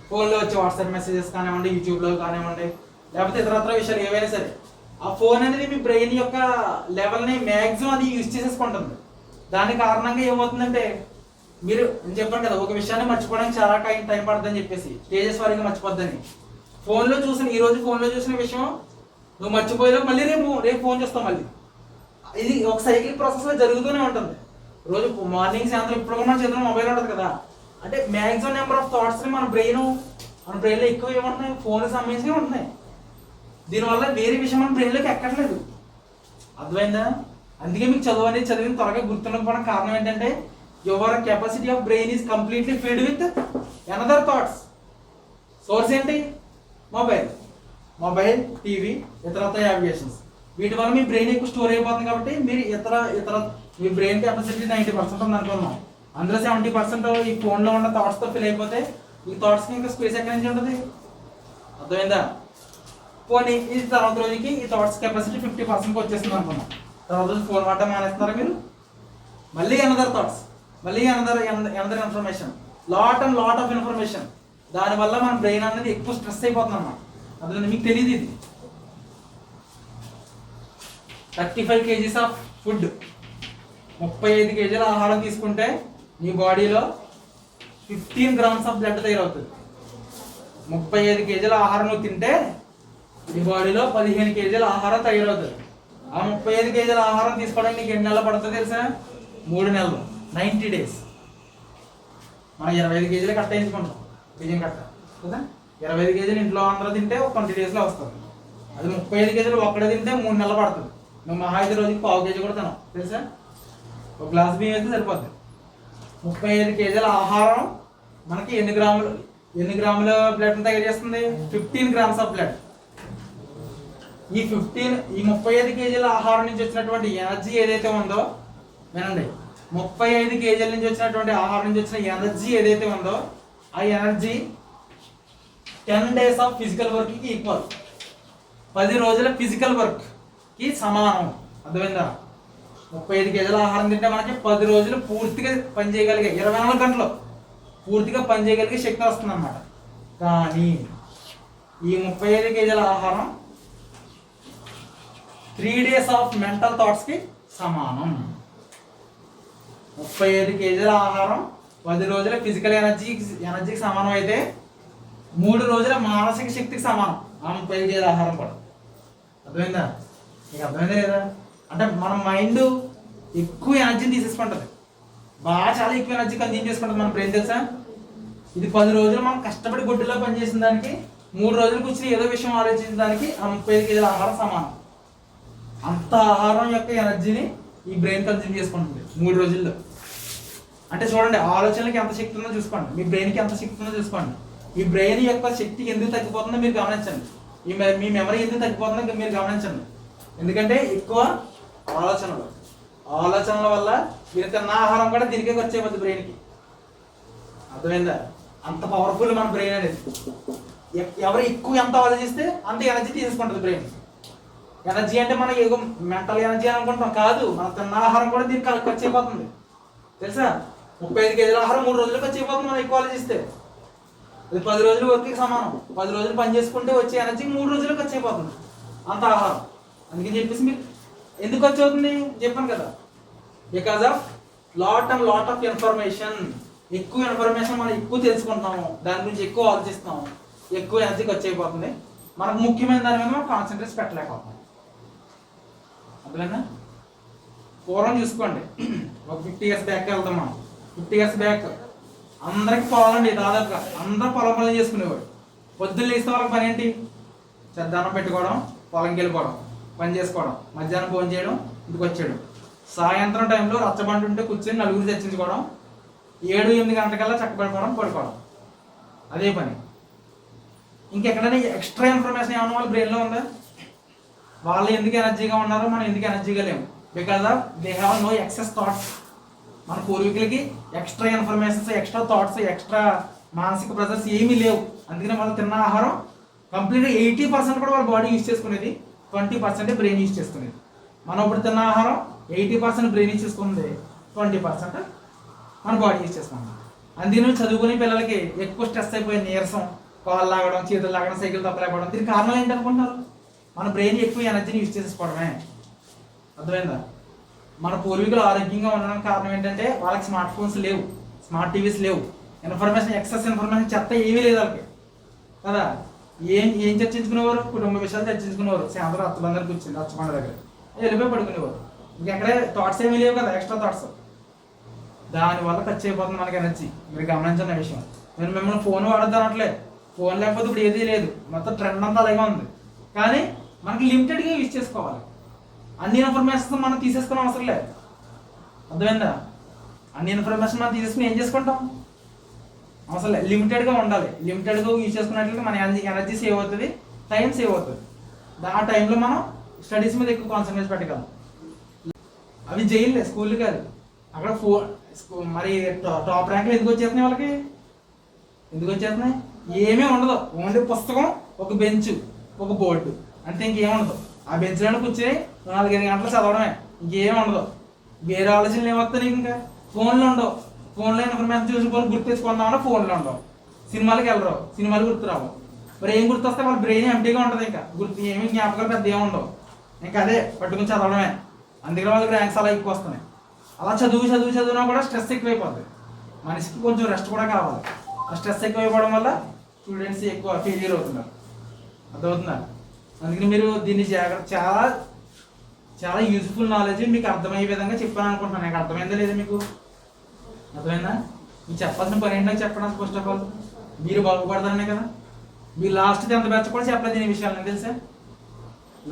ఫోన్లో వచ్చే వాట్సాప్ మెసేజెస్ కానివ్వండి, యూట్యూబ్లో కానివ్వండి, లేకపోతే ఇతరత్ర విషయాలు ఏవైనా సరే, ఆ ఫోన్ అనేది మీ బ్రెయిన్ యొక్క లెవెల్ని మ్యాక్సిమం అది యూజ్ చేసేసుకుంటుంది. దాని కారణంగా ఏమవుతుందంటే, నేను చెప్పాను కదా, ఒక విషయాన్ని మర్చిపోవడానికి చాలా టైం పడుతుందని చెప్పేసి, స్టేజెస్ వారీగా మర్చిపోద్దని. ఈరోజు ఫోన్లో చూసిన విషయం నువ్వు మర్చిపోయేలోపు మళ్ళీ రేపు ఫోన్ చూస్తావు. మళ్ళీ ఇది ఒక సైకిల్ ప్రాసెస్లో జరుగుతూనే ఉంటుంది. రోజు మార్నింగ్ సాయంత్రం ఇప్పుడు మన చేతిలో మొబైల్ ఉంటుంది కదా. అంటే మ్యాక్సిమం నెంబర్ ఆఫ్ థాట్స్ని మన బ్రెయిన్లో ఎక్కువ ఏముంటున్నాయి, ఫోన్కి సంబంధించినవి ఉంటున్నాయి. దీనివల్ల వేరే విషయం మన బ్రెయిన్లోకి ఎక్కట్లేదు. అర్థమైందా? అందుకే మీకు చదివిన త్వరగా గుర్తుండకపోవడం కారణం ఏంటంటే, your capacity of brain is completely filled with another thoughts. Source ఏంటి? మొబైల్, టీవీ, ఇతరత్ర యావిగేషన్స్. వీటి వల్ల మీ బ్రెయిన్ ఎక్కువ స్టోర్ అయిపోతుంది కాబట్టి మీరు ఇతర మీ బ్రెయిన్ కెపాసిటీ 90% ఉంది అనుకున్నాం. అందులో 70% ఈ ఫోన్లో ఉన్న థాట్స్తో ఫిల్ అయిపోతే ఈ థాట్స్కి ఇంకా స్పేస్ ఎక్కడి నుంచి ఉంటుంది? అర్థమైందా? పోనీ ఇది తర్వాత రోజుకి ఈ థాట్స్ కెపాసిటీ 50% వచ్చేస్తుంది అనుకున్నాం. తర్వాత రోజు ఫోన్ వాడటం మానేస్తారా మీరు? మళ్ళీ అనదర్ థాట్స్, మళ్ళీ another information, lot of information. దానివల్ల మన బ్రెయిన్ అనేది ఎక్కువ స్ట్రెస్ అయిపోతుంది అన్నమాట. అందులో మీకు తెలియదు ఇది. 35 kgs ఆఫ్ ఫుడ్, 35 kgల ఆహారం తీసుకుంటే మీ బాడీలో 15 grams ఆఫ్ బ్లడ్ తయారవుతుంది. 35 kgల ఆహారం నువ్వు తింటే మీ బాడీలో 15 kgల ఆహారం తయారవుతుంది. ఆ 35 kgల ఆహారం తీసుకోవడానికి నీకు ఎన్ని నెలలు పడుతుంది తెలుసా? 3 నెలలు, 90 days. మనం 25 kgలు కట్ట వేయించుకుంటాం, బియ్యం కట్ట కదా. 25 kgలు ఇంట్లో అందరూ తింటే ఒక 20 daysలో వస్తుంది. అది 35 kgలు ఒక్కడే తింటే 3 నెలలు పడుతుంది. నువ్వు మహా 5 రోజుకి 1/4 kg కూడా తినవు తెలుసా. ఒక గ్లాస్ బియ్యం అయితే సరిపోతుంది. 35 kgల ఆహారం మనకి ఎన్ని గ్రాముల బ్లడ్ తయారు చేస్తుంది? 15 grams ఆఫ్ బ్లడ్. ఈ 35 kgల ఆహారం నుంచి వచ్చినటువంటి ఎనర్జీ ఏదైతే ఉందో, వినండి, 35 kgల నుంచి వచ్చినటువంటి ఆహారం నుంచి వచ్చిన ఎనర్జీ ఏదైతే ఉందో ఆ ఎనర్జీ 10 days ఆఫ్ ఫిజికల్ వర్క్కి ఈక్వల్. 10 రోజుల ఫిజికల్ వర్క్కి సమానం. అర్థమైందా? 35 kgల ఆహారం తింటే మనకి 10 రోజులు పూర్తిగా పనిచేయగలిగే, 24 గంటలు పూర్తిగా పనిచేయగలిగే శక్తి వస్తుంది అన్నమాట. కానీ ఈ 35 kgల ఆహారం 3 days ఆఫ్ మెంటల్ థాట్స్కి సమానం. 35 kgల ఆహారం 10 రోజుల ఫిజికల్ ఎనర్జీకి సమానం అయితే 3 రోజుల మానసిక శక్తికి సమానం ఆ 35 kgల ఆహారం కూడా. అర్థమైందా? మీకు అర్థమైందా లేదా? అంటే మన మైండ్ ఎక్కువ ఎనర్జీని తీసేసుకుంటుంది, చాలా ఎక్కువ ఎనర్జీ కన్జ్యూమ్ చేసుకుంటుంది మన బ్రెయిన్ తెలుసా. ఇది 10 రోజులు మనం కష్టపడి గుడ్డులో పనిచేసిన దానికి 3 రోజులు కూర్చుని ఏదో విషయం ఆలోచించిన దానికి ఆ 35 kgల ఆహారం సమానం. అంత ఆహారం యొక్క ఎనర్జీని ఈ బ్రెయిన్ కన్జ్యూమ్ చేసుకుంటుంది 3 రోజుల్లో. అంటే చూడండి, ఆలోచనలకి ఎంత శక్తి ఉందో చూసుకోండి, మీ బ్రెయిన్కి ఎంత శక్తి ఉందో చూసుకోండి. ఈ బ్రెయిన్ యొక్క శక్తి ఎందుకు తగ్గిపోతుందో మీరు గమనించండి. మీ మెమరీ ఎందుకు తగ్గిపోతుందో మీరు గమనించండి. ఎందుకంటే ఎక్కువ ఆలోచనల వల్ల మీరు తిన్న ఆహారం కూడా దీనికే ఖర్చు అయిపోద్ది బ్రెయిన్కి. అర్థమైందా? అంత పవర్ఫుల్ మన బ్రెయిన్ అనేది. ఎవరు ఎక్కువ ఎంత ఆలోచిస్తే అంత ఎనర్జీ తీసుకుంటుంది బ్రెయిన్. ఎనర్జీ అంటే మనం ఏదో మెంటల్ ఎనర్జీ అనుకుంటాం, కాదు. మన తిన్న ఆహారం కూడా దీనికి ఖర్చు అయిపోతుంది తెలుసా. 35 kgల ఆహారం 3 రోజులు ఖర్చు అయిపోతుంది మనం ఎక్కువ ఆలోచిస్తే. అది 10 రోజులు వర్క్కి సమానం. 10 రోజులు పని చేసుకుంటే వచ్చే ఎనర్జీ 3 రోజులు ఖర్చు అయిపోతుంది అంత ఆహారం. అందుకని చెప్పేసి మీకు ఎందుకు ఖర్చు అవుతుంది చెప్పాను కదా, because of lot of information. ఎక్కువ ఇన్ఫర్మేషన్ మనం ఎక్కువ తెలుసుకుంటాము, దాని గురించి ఎక్కువ ఆలోచిస్తాము, ఎక్కువ ఎనర్జీ ఖర్చు అయిపోతుంది. మనకు ముఖ్యమైన దాని మీద మనం కాన్సన్ట్రేట్ పెట్టలేకపోతున్నాం. అర్థమైందా? పూర్వం చూసుకోండి, ఒక 50 years బ్యాక్ వెళ్తాం మనం. 50 years బ్యాక్ అందరికి పొలాలండి, దాదాపుగా అందరూ పొలం పనులు చేసుకునేవాడు. పొద్దున్న లేస్తే వాళ్ళకి పని ఏంటి? చెద్దానం పెట్టుకోవడం, పొలంకి వెళ్ళిపోవడం, పని చేసుకోవడం, మధ్యాహ్నం భోజనం చేయడం, ఇంటికి వచ్చేయడం. సాయంత్రం టైంలో రచ్చబండి ఉంటే కూర్చొని నలుగురు చర్చించుకోవడం, 7-8 గంటలకల్లా చక్కబడిపోవడం, పడుకోవడం. అదే పని. ఇంకెక్కడైనా ఎక్స్ట్రా ఇన్ఫర్మేషన్ ఏమన్నా వాళ్ళ బ్రెయిన్లో ఉందా? వాళ్ళు ఎందుకు ఎనర్జీగా ఉన్నారో మనం ఎందుకు ఎనర్జీగా లేము? Because of they have no excess thoughts. మన పూర్వీకులకి extra informations, extra thoughts, extra మానసిక ప్రెజర్స్ ఏమీ లేవు. అందుకనే వాళ్ళు తిన్న ఆహారం కంప్లీట్గా 80% కూడా వాళ్ళ బాడీ యూజ్ చేసుకునేది, 20% బ్రెయిన్ యూజ్ చేసుకునేది. మనం ఇప్పుడు తిన్న ఆహారం 80% బ్రెయిన్ యూజ్ చేసుకుంది, 20% మన బాడీ యూజ్ చేసుకుంది. అందుకని చదువుకునే పిల్లలకి ఎక్కువ స్ట్రెస్ అయిపోయి నీరసం, కాళ్ళు లాగడం, చేతులు లాగడం, సైకిల్ తప్పలేకపోవడం. దీనికి కారణాలు ఏంటనుకుంటున్నారు? మన బ్రెయిన్ ఎక్కువ ఎనర్జీని యూజ్ చేసుకోవడమే. అర్థమైందా? మన పూర్వీకులు ఆరోగ్యంగా ఉండడానికి కారణం ఏంటంటే వాళ్ళకి స్మార్ట్ ఫోన్స్ లేవు, స్మార్ట్ టీవీస్ లేవు, ఇన్ఫర్మేషన్, ఎక్సెస్ ఇన్ఫర్మేషన్, చెత్త ఏమీ లేదు వాళ్ళకి కదా. ఏం చర్చించుకునేవారు? కుటుంబ విషయాలు చర్చించుకునేవారు. సాయంత్రం అత్తలందరూ కూర్చుని రచ్చబండ దగ్గర వెళ్ళిపోయి పడుకునేవారు. ఇంకెక్కడే థాట్స్ ఏమీ లేవు కదా, ఎక్స్ట్రా థాట్స్. దానివల్ల ఖర్చు అయిపోతుంది మనకి ఎనర్జీ. మీరు గమనించిన విషయం. నేను మిమ్మల్ని ఫోన్ వాడద్దు అనట్లే, ఫోన్ లేకపోతే ఇప్పుడు ఏదీ లేదు, మొత్తం ట్రెండ్ అంతా అలాగే ఉంది. కానీ మనకి లిమిటెడ్గా యూజ్ చేసుకోవాలి. అన్ని ఇన్ఫర్మేషన్ మనం తీసేసుకునే అవసరం లేదు. అర్థమైందా? అన్ని ఇన్ఫర్మేషన్ మనం తీసేసుకుని ఏం చేసుకుంటాం? అసలు లిమిటెడ్గా ఉండాలి. లిమిటెడ్గా యూజ్ చేసుకున్నట్లయితే మన ఎనర్జీ సేవ్ అవుతుంది, టైం సేవ్ అవుతుంది. ఆ టైంలో మనం స్టడీస్ మీద ఎక్కువ కాన్సన్ట్రేట్ పెట్టగలం. అవి చేయలే స్కూల్ కాదు, అక్కడ మరి టాప్ ర్యాంక్లు ఎందుకు వచ్చేస్తున్నాయి వాళ్ళకి? ఎందుకు వచ్చేస్తున్నాయి? ఏమీ ఉండదు, ఓన్లీ పుస్తకం, ఒక బెంచ్, ఒక బోర్డు, అంటే ఇంకేం ఉండదు. ఆ బెంచ్లోనే కూర్చొని 4-5 గంటలు చదవడమే, ఇంకేం ఉండదు. వేరే ఆలోచనలు ఏమొస్తాయి నీకు? ఇంకా ఫోన్లో ఉండవు. ఫోన్లో ఇన్ఫర్మేషన్ చూసుకోవాలి, గుర్తు తెచ్చుకుందామన్నా ఫోన్లో ఉండవు. సినిమాలకు వెళ్ళరు, సినిమాలు గుర్తురావు. మరి ఏం గుర్తొస్తే వాళ్ళ బ్రెయిన్ ఎంటీగా ఉంటుంది, ఇంకా గుర్తు ఏమి జ్ఞాపకాలు పెద్ద ఏమి ఉండవు. ఇంకా అదే పట్టుకుని చదవడమే. అందుకని వాళ్ళకి ర్యాంక్స్ అలా ఎక్కువ వస్తున్నాయి. అలా చదివినా కూడా స్ట్రెస్ ఎక్కువైపోతుంది. మనిషికి కొంచెం రెస్ట్ కూడా కావాలి. ఆ స్ట్రెస్ ఎక్కువైపోవడం వల్ల స్టూడెంట్స్ ఎక్కువ ఫెయిలియర్ అవుతున్నారు. అర్థమవుతున్నారు? అందుకని మీరు దీన్ని చాలా చాలా యూజ్ఫుల్ నాలెడ్జ్ మీకు అర్థమయ్యే విధంగా చెప్పాను అనుకుంటున్నాను. నాకు అర్థమైందా లేదా? మీకు అర్థమైందా? మీకు చెప్పాల్సిన పని ఏంటో చెప్పడం. ఫస్ట్ ఆఫ్ ఆల్ మీరు బాగుపడతారనే కదా. మీరు లాస్ట్ 10th బ్యాచ్ కూడా చెప్పలేదు ఈ విషయాలు, నాకు తెలుసా.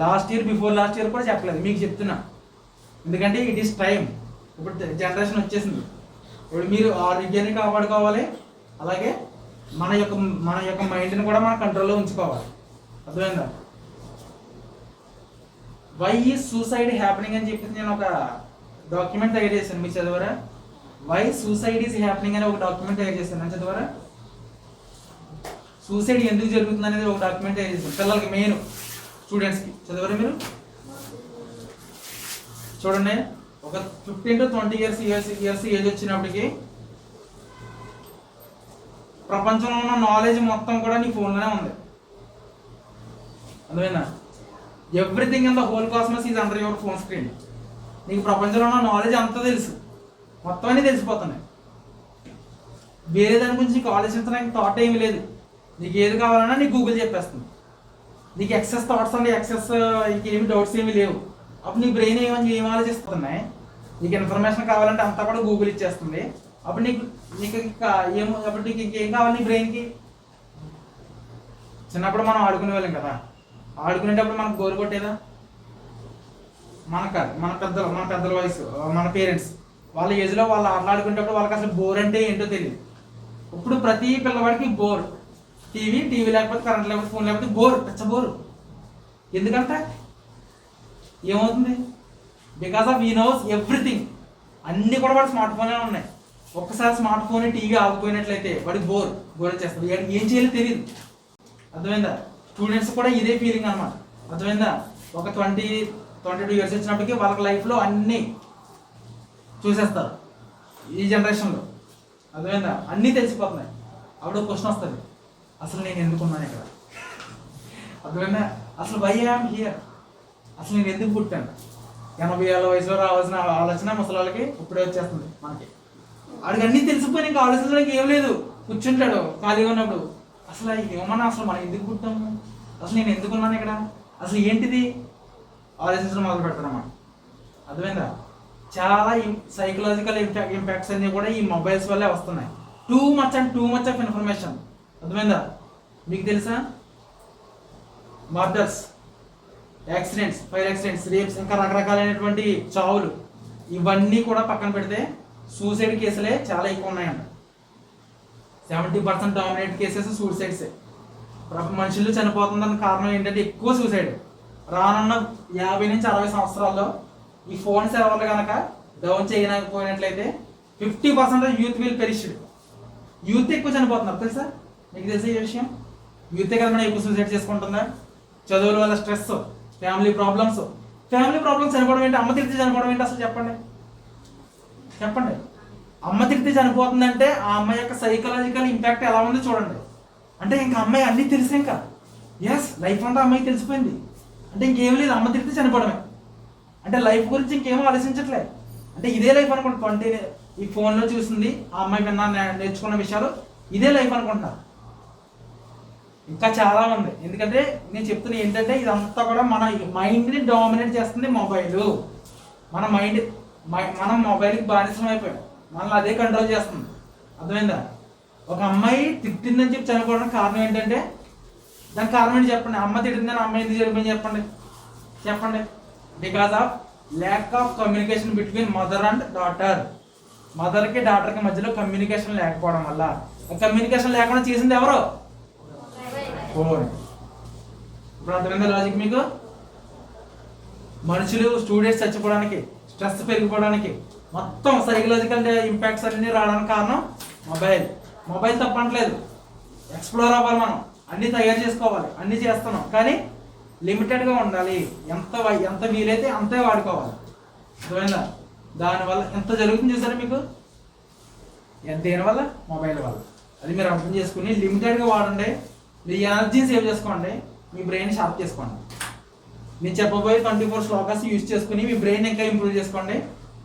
Last year, before last year కూడా చెప్పలేదు, మీకు చెప్తున్నా. ఎందుకంటే ఇట్ ఈస్ టైం. ఇప్పుడు జనరేషన్ వచ్చేసింది. ఇప్పుడు మీరు ఆరోగ్యాన్ని కాపాడుకోవాలి, అలాగే మన యొక్క మైండ్ని కూడా మన కంట్రోల్లో ఉంచుకోవాలి. అర్థమైందా? వై ఈజ్ సూసైడ్ హ్యాపెనింగ్ అని చెప్పేసి నేను ఒక డాక్యుమెంట్ తయారు చేశాను. మీరు చదివారా? వై సూసైడ్ ఈజ్ హ్యాపెనింగ్ అని ఒక డాక్యుమెంట్ తయారు చేశాను. అని చదివారా? సూసైడ్ ఎందుకు జరుగుతుంది అనేది ఒక డాక్యుమెంట్ తయారు చేశాను పిల్లలకి, మెయిన్ స్టూడెంట్స్కి. చదివారా మీరు? చూడండి, ఒక 15 to 20 ఇయర్స్ ఏజ్ వచ్చినప్పటికి ప్రపంచంలో ఉన్న నాలెడ్జ్ మొత్తం కూడా నీ ఫోన్లోనే ఉంది. అర్థమైందా? Everything in the whole cosmos is under your phone screen. నీకు ప్రపంచంలో ఉన్న నాలెడ్జ్ అంతా తెలుసు, మొత్తం అన్నీ తెలిసిపోతున్నాయి. వేరే దాని గురించి నీకు ఆలోచించడానికి థాట్ ఏమీ లేదు. నీకు ఏది కావాలన్నా నీకు గూగుల్ చెప్పేస్తుంది. నీకు ఎక్సెస్ థాట్స్ అండి, ఎక్సెస్ ఇంకేమి డౌట్స్ ఏమీ లేవు. అప్పుడు నీ బ్రెయిన్ ఏం ఆలోచిస్తున్నాయి? నీకు ఇన్ఫర్మేషన్ కావాలంటే అంతా కూడా గూగుల్ ఇచ్చేస్తుంది. అప్పుడు నీకు ఇంకేం కావాలి నీ బ్రెయిన్కి? చిన్నప్పుడు మనం ఆడుకునే వాళ్ళం కదా. ఆడుకునేటప్పుడు మనకు బోర్ కొట్టేదా? మనకు కాదు, మన పెద్దల వయసు, మన పేరెంట్స్ వాళ్ళ ఏజ్లో వాళ్ళు ఆడుకునేటప్పుడు వాళ్ళకి అసలు బోర్ అంటే ఏంటో తెలియదు. ఇప్పుడు ప్రతి పిల్లవాడికి బోర్. టీవీ లేకపోతే, కరెంట్ లేకపోతే, ఫోన్ లేకపోతే బోర్, పెద్ద బోరు. ఎందుకంటే ఏమవుతుంది? Because of he knows everything. అన్నీ కూడా వాడు స్మార్ట్ ఫోన్లో ఉన్నాయి. ఒక్కసారి స్మార్ట్ ఫోన్, టీవీ ఆగిపోయినట్లయితే వాడికి బోర్ వచ్చేస్తుంది. వాడికి ఏం చేయాలో తెలియదు. అర్థమైందా? స్టూడెంట్స్ కూడా ఇదే ఫీలింగ్ అనమాట. అర్థమైందా? ఒక 22 ఇయర్స్ వచ్చినప్పటికీ వాళ్ళకి లైఫ్లో అన్నీ చూసేస్తారు ఈ జనరేషన్లో. అర్థమైందా? అన్నీ తెలిసిపోతున్నాయి. అప్పుడు క్వశ్చన్ వస్తుంది, అసలు నేను ఎందుకున్నాను ఇక్కడ? అర్థమైందా? అసలు వై ఐఎమ్ హియర్? అసలు నేను ఎందుకు పుట్టాను? 80 ఏళ్ళ వయసులో రావాల్సిన ఆలోచన ముసలాళ్ళకి ఇప్పుడే వచ్చేస్తుంది మనకి. వాడికి అన్నీ తెలిసిపోయి ఇంకా ఆలోచించడానికి ఏం లేదు. కూర్చుంటాడు ఖాళీగా ఉన్నప్పుడు. అసలు ఏమన్నా అసలు మనం ఎందుకు పుట్టాము? అసలు నేను ఎందుకున్నాను ఇక్కడ? అసలు ఏంటిది? ఆలోచించడం మొదలు పెడతానమ్మా. అర్థమైందా? చాలా సైకలాజికల్ ఇంపాక్ట్స్ అన్నీ కూడా ఈ మొబైల్స్ వల్లే వస్తున్నాయి. Too much of information. అర్థమైందా? మీకు తెలుసా? Murders, accidents, fire accidents, rapes, ఇంకా రకరకాలైనటువంటి చావులు, ఇవన్నీ కూడా పక్కన పెడితే సూసైడ్ కేసులే చాలా ఎక్కువ ఉన్నాయంట. 70% డామినేట్ కేసెస్ సూసైడ్సే. మనుషులు చనిపోతుందని కారణం ఏంటంటే ఎక్కువ సూసైడ్. రానున్న 50 నుంచి 60 సంవత్సరాల్లో ఈ ఫోన్ సర్వర్లు కనుక డౌన్ చేయకపోయినట్లయితే 50% యూత్ విల్ పెరిష్డ్. యూత్ ఎక్కువ చనిపోతున్నారు, తెలుసా? మీకు తెలిసే ఈ విషయం? యూతే కదా మనం ఎక్కువ సూసైడ్ చేసుకుంటుందా? చదువుల వల్ల స్ట్రెస్, ఫ్యామిలీ ప్రాబ్లమ్స్ చనిపోవడం ఏంటి? అమ్మ తిరిగి చనిపోవడం ఏంటి? అసలు చెప్పండి. అమ్మ తిరిగి చనిపోతుందంటే ఆ అమ్మాయి యొక్క సైకలాజికల్ ఇంపాక్ట్ ఎలా ఉందో చూడండి. అంటే ఇంకా అమ్మాయి అన్నీ తెలిసే, ఇంకా లైఫ్ అంతా అమ్మాయికి తెలిసిపోయింది. అంటే ఇంకేం లేదు, అమ్మ తిరిగి చనిపోవడమే. అంటే లైఫ్ గురించి ఇంకేమో ఆలోచించట్లే. అంటే ఇదే లైఫ్ అనుకుంటా. ఈ ఫోన్లో చూసింది, ఆ అమ్మాయి నేర్చుకున్న విషయాలు ఇదే లైఫ్ అనుకుంటున్నారు. ఇంకా చాలా ఉంది. ఎందుకంటే నేను చెప్తున్నా ఏంటంటే ఇదంతా కూడా మన మైండ్ని డామినేట్ చేస్తుంది మొబైల్. మనం మొబైల్కి బానిసం అయిపోయాం. మనల్ని అదే కంట్రోల్ చేస్తుంది. అర్థమైందా? ఒక అమ్మాయి తిట్టిందని చెప్పి చనిపోవడానికి కారణం ఏంటంటే, దానికి కారణం ఏంటి చెప్పండి? అమ్మ తిట్టిందని అమ్మాయి ఎందుకు చనిపోయింది చెప్పండి. Because of lack of communication between mother and daughter. మదర్కి డాటర్కి మధ్యలో కమ్యూనికేషన్ లేకపోవడం వల్ల కమ్యూనికేషన్ లేకుండా చేసింది ఎవరు? ఫోన్. ఇప్పుడు అర్థమైందా లాజిక్ మీకు? మనుషులు స్టూడెంట్స్ చచ్చిపోవడానికి, స్ట్రెస్ పెరిగిపోవడానికి, మొత్తం సైకలాజికల్ ఇంపాక్ట్స్ అన్ని రావడానికి కారణం మొబైల్. మొబైల్ తప్పట్లేదు, ఎక్స్ప్లోర్ అవ్వాలి, మనం అన్ని తయారు చేసుకోవాలి, అన్ని చేస్తున్నాం, కానీ లిమిటెడ్గా ఉండాలి. ఎంత వీలైతే అంతే వాడుకోవాలి. అర్థమైందా? దానివల్ల ఎంత జరుగుతుంది చూసారా మీకు? దేనివల్ల? మొబైల్ వల్ల. అది మీరు అర్థం చేసుకుని లిమిటెడ్గా వాడండి. మీ ఎనర్జీ సేవ్ చేసుకోండి, మీ బ్రెయిన్ షార్ప్ చేసుకోండి. నేను చెప్పబోయే 24 శ్లోకాస్ యూజ్ చేసుకుని మీ బ్రెయిన్ ఇంకా ఇంప్రూవ్ చేసుకోండి.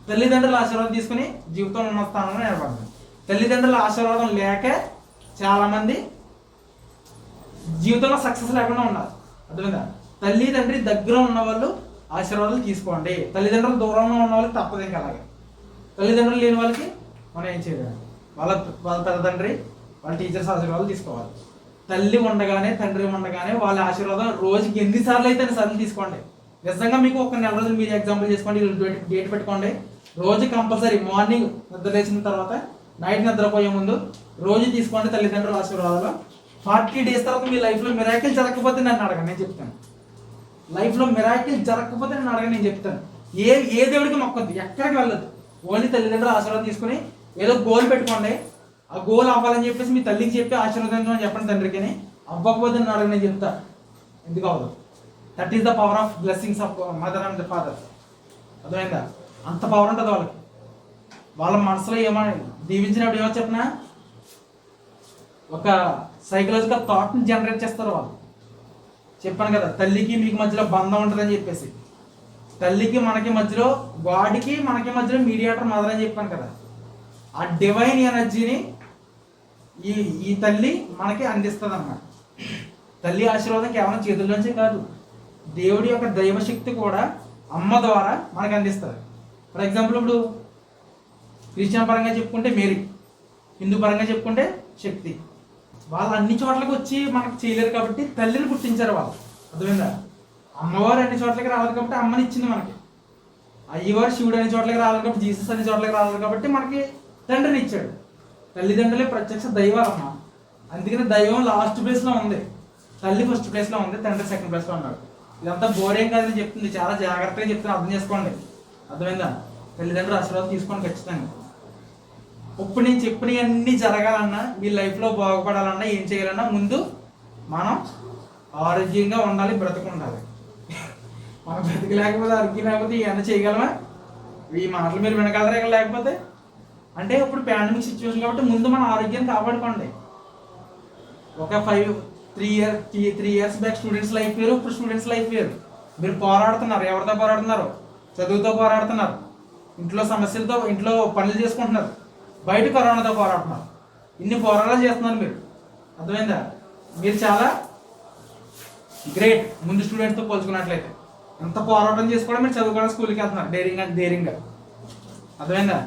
తల్లిదండ్రుల ఆశీర్వాదం తీసుకుని జీవితంలో ఉన్న స్థానంలో నిలబడండి. తల్లిదండ్రుల ఆశీర్వాదం లేక చాలామంది జీవితంలో సక్సెస్ లేకుండా ఉన్నారు. అర్థమైందా? తల్లిదండ్రి దగ్గర ఉన్న వాళ్ళు ఆశీర్వాదాలు తీసుకోండి. తల్లిదండ్రులు దూరంలో ఉన్న వాళ్ళకి తప్పదు. ఇంకా అలాగే తల్లిదండ్రులు లేని వాళ్ళకి మనం ఏం చేయలేము. వాళ్ళ తల్లిదండ్రి, వాళ్ళ టీచర్స్ ఆశీర్వాదాలు తీసుకోవాలి. తల్లి ఉండగానే, తండ్రి ఉండగానే వాళ్ళ ఆశీర్వాదం రోజుకి ఎన్నిసార్లు అయితే అన్నిసార్లు తీసుకోండి. నిజంగా మీకు ఒక నెల రోజులు మీరు ఎగ్జాంపుల్ చేసుకోండి, డేట్ పెట్టుకోండి. రోజు కంపల్సరీ మార్నింగ్ నిద్ర లేచిన తర్వాత, నైట్ నిద్రపోయే ముందు రోజు తీసుకోండి తల్లిదండ్రుల ఆశీర్వాదాలు. 40 days తర్వాత మీ లైఫ్లో మిరాకిల్ జరగకపోతే నన్ను అడగండి, నేను చెప్తాను. లైఫ్లో మిరాకిల్ జరగకపోతే నన్ను అడగండి, నేను చెప్తాను. ఏ దేవుడికి మొక్కొద్దు, ఎక్కడికి వెళ్ళదు. ఓన్లీ తల్లిదండ్రుల ఆశీర్వాదం తీసుకుని ఏదో గోల్ పెట్టుకోండి. ఆ గోల్ అవ్వాలని చెప్పేసి మీ తల్లికి చెప్పి ఆశీర్వదించమని చెప్పండి తండ్రికి. అవ్వకపోతే నన్ను అడగండి, నేను చెప్తాను ఎందుకు అవ్వదు. That is the power of blessings of mother and father. అర్థమైందా? అంత పవర్ ఉంటుంది వాళ్ళకి. వాళ్ళ మనసులో ఏమని దీవించినప్పుడు ఏమో చెప్పినా ఒక సైకలాజికల్ థాట్ని జనరేట్ చేస్తారు వాళ్ళు. చెప్పాను కదా, తల్లికి మీకు మధ్యలో బంధం ఉంటుందని చెప్పేసి. తల్లికి మనకి మధ్యలో, గాడ్కి మనకి మధ్యలో మీడియేటర్ మదర్ అని చెప్పాను కదా. ఆ డివైన్ ఎనర్జీని ఈ తల్లి మనకి అందిస్తుంది అన్నమాట. తల్లి ఆశీర్వాదం కేవలం చేతుల్లోంచే కాదు, దేవుడి యొక్క దైవశక్తి కూడా అమ్మ ద్వారా మనకు అందిస్తారు. ఫర్ ఎగ్జాంపుల్ ఇప్పుడు క్రిస్టియన్ పరంగా చెప్పుకుంటే మేరీ, హిందూ పరంగా చెప్పుకుంటే శక్తి. వాళ్ళు అన్ని చోట్లకి వచ్చి మనకు చేయలేరు కాబట్టి తల్లిని పుట్టించారు వాళ్ళు. అర్థమైందా? అమ్మవారు అన్ని చోట్లకి రావాలి కాబట్టి అమ్మని ఇచ్చింది మనకి. అయ్యవారు శివుడు అన్ని చోట్లకి రావాలి కాబట్టి, జీసస్ అన్ని చోట్లకి రావాలి కాబట్టి మనకి తండ్రిని ఇచ్చాడు. తల్లిదండ్రులే ప్రత్యక్ష దైవాలమ్మ. అందుకని దైవం లాస్ట్ ప్లేస్లో ఉంది, తల్లి ఫస్ట్ ప్లేస్లో ఉంది, తండ్రి సెకండ్ ప్లేస్లో ఉన్నాడు. ఇదంతా బోరేం కాదని చెప్తుంది, చాలా జాగ్రత్తగా చెప్తున్నా, అర్థం చేసుకోండి. అర్థమైందా? తల్లిదండ్రుల ఆశీర్వాదం తీసుకోండి ఖచ్చితంగా. ఇప్పుడు నేను చెప్పినవన్నీ జరగాలన్నా, మీ లైఫ్లో బాగుపడాలన్నా, ఏం చేయాలన్నా ముందు మనం ఆరోగ్యంగా ఉండాలి, బ్రతుకుండాలి. మనం బ్రతికలేకపోతే, ఆరోగ్యం లేకపోతే ఇవన్నీ చేయగలమా? ఈ మాటలు మీరు వినగలరా? లేకపోతే అంటే ఇప్పుడు పాండమిక్ సిచ్యువేషన్ కాబట్టి ముందు మన ఆరోగ్యాన్ని కాపాడుకోండి. ఒక 3 years బ్యాక్ స్టూడెంట్స్ లైఫ్ వేరు, ఇప్పుడు స్టూడెంట్స్ లైఫ్ వేరు. మీరు పోరాడుతున్నారు. ఎవరితో పోరాడుతున్నారు? చదువుతో పోరాడుతున్నారు, ఇంట్లో సమస్యలతో, ఇంట్లో పనులు చేసుకుంటున్నారు, బయట కరోనాతో పోరాడుతున్నారు. ఇన్ని పోరాటాలు చేస్తున్నారు మీరు. అర్థమైందా? మీరు చాలా గ్రేట్ ముందు స్టూడెంట్స్తో పోల్చుకున్నట్లయితే. ఎంత పోరాటం చేసుకోవడం, మీరు చదువుకోవడం, స్కూల్కి వెళ్తున్నారు ధైర్యంగా. అర్థమైందా?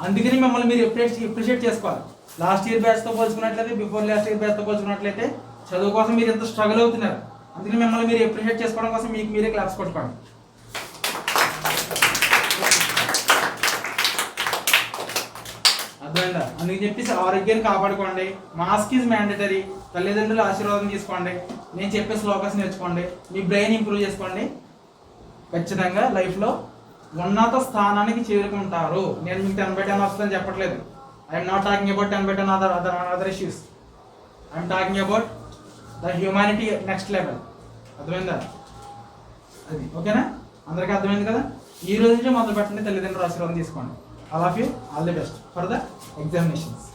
అందుకని మిమ్మల్ని మీరు ఎప్రిషియేట్ చేసుకోవాలి. లాస్ట్ ఇయర్ బ్యాచ్తో పోల్చుకున్నట్లయితే, బిఫోర్ లాస్ట్ ఇయర్ బ్యాచ్తో పోల్చుకున్నట్లయితే చదువు కోసం మీరు ఎంత స్ట్రగుల్ అవుతున్నారు. అందుకని మిమ్మల్ని మీరు ఎప్రిషియేట్ చేసుకోవడం కోసం మీకు మీరే క్లాప్స్ కొట్టుకోండి. అర్థమైందా? అందుకని చెప్పేసి ఆరోగ్యాన్ని కాపాడుకోండి. Mask is mandatory. తల్లిదండ్రుల ఆశీర్వాదం తీసుకోండి. నేను చెప్పే శ్లోకాస్ నేర్చుకోండి. మీ బ్రెయిన్ ఇంప్రూవ్ చేసుకోండి. ఖచ్చితంగా లైఫ్లో ఉన్నత స్థానానికి చేరుకుంటారు. నేను మీకు 10/10 వస్తుందని చెప్పట్లేదు. I'm not talking about 10/10 other issues. I'm talking about the humanity next level. అర్థమైందా? అది ఓకేనా? అందరికీ అర్థమైంది కదా? ఈ రోజు నుంచి మొదలు పెట్టండి, తల్లిదండ్రుల ఆశీర్వాదం తీసుకోండి. All of you, all the best for the examinations.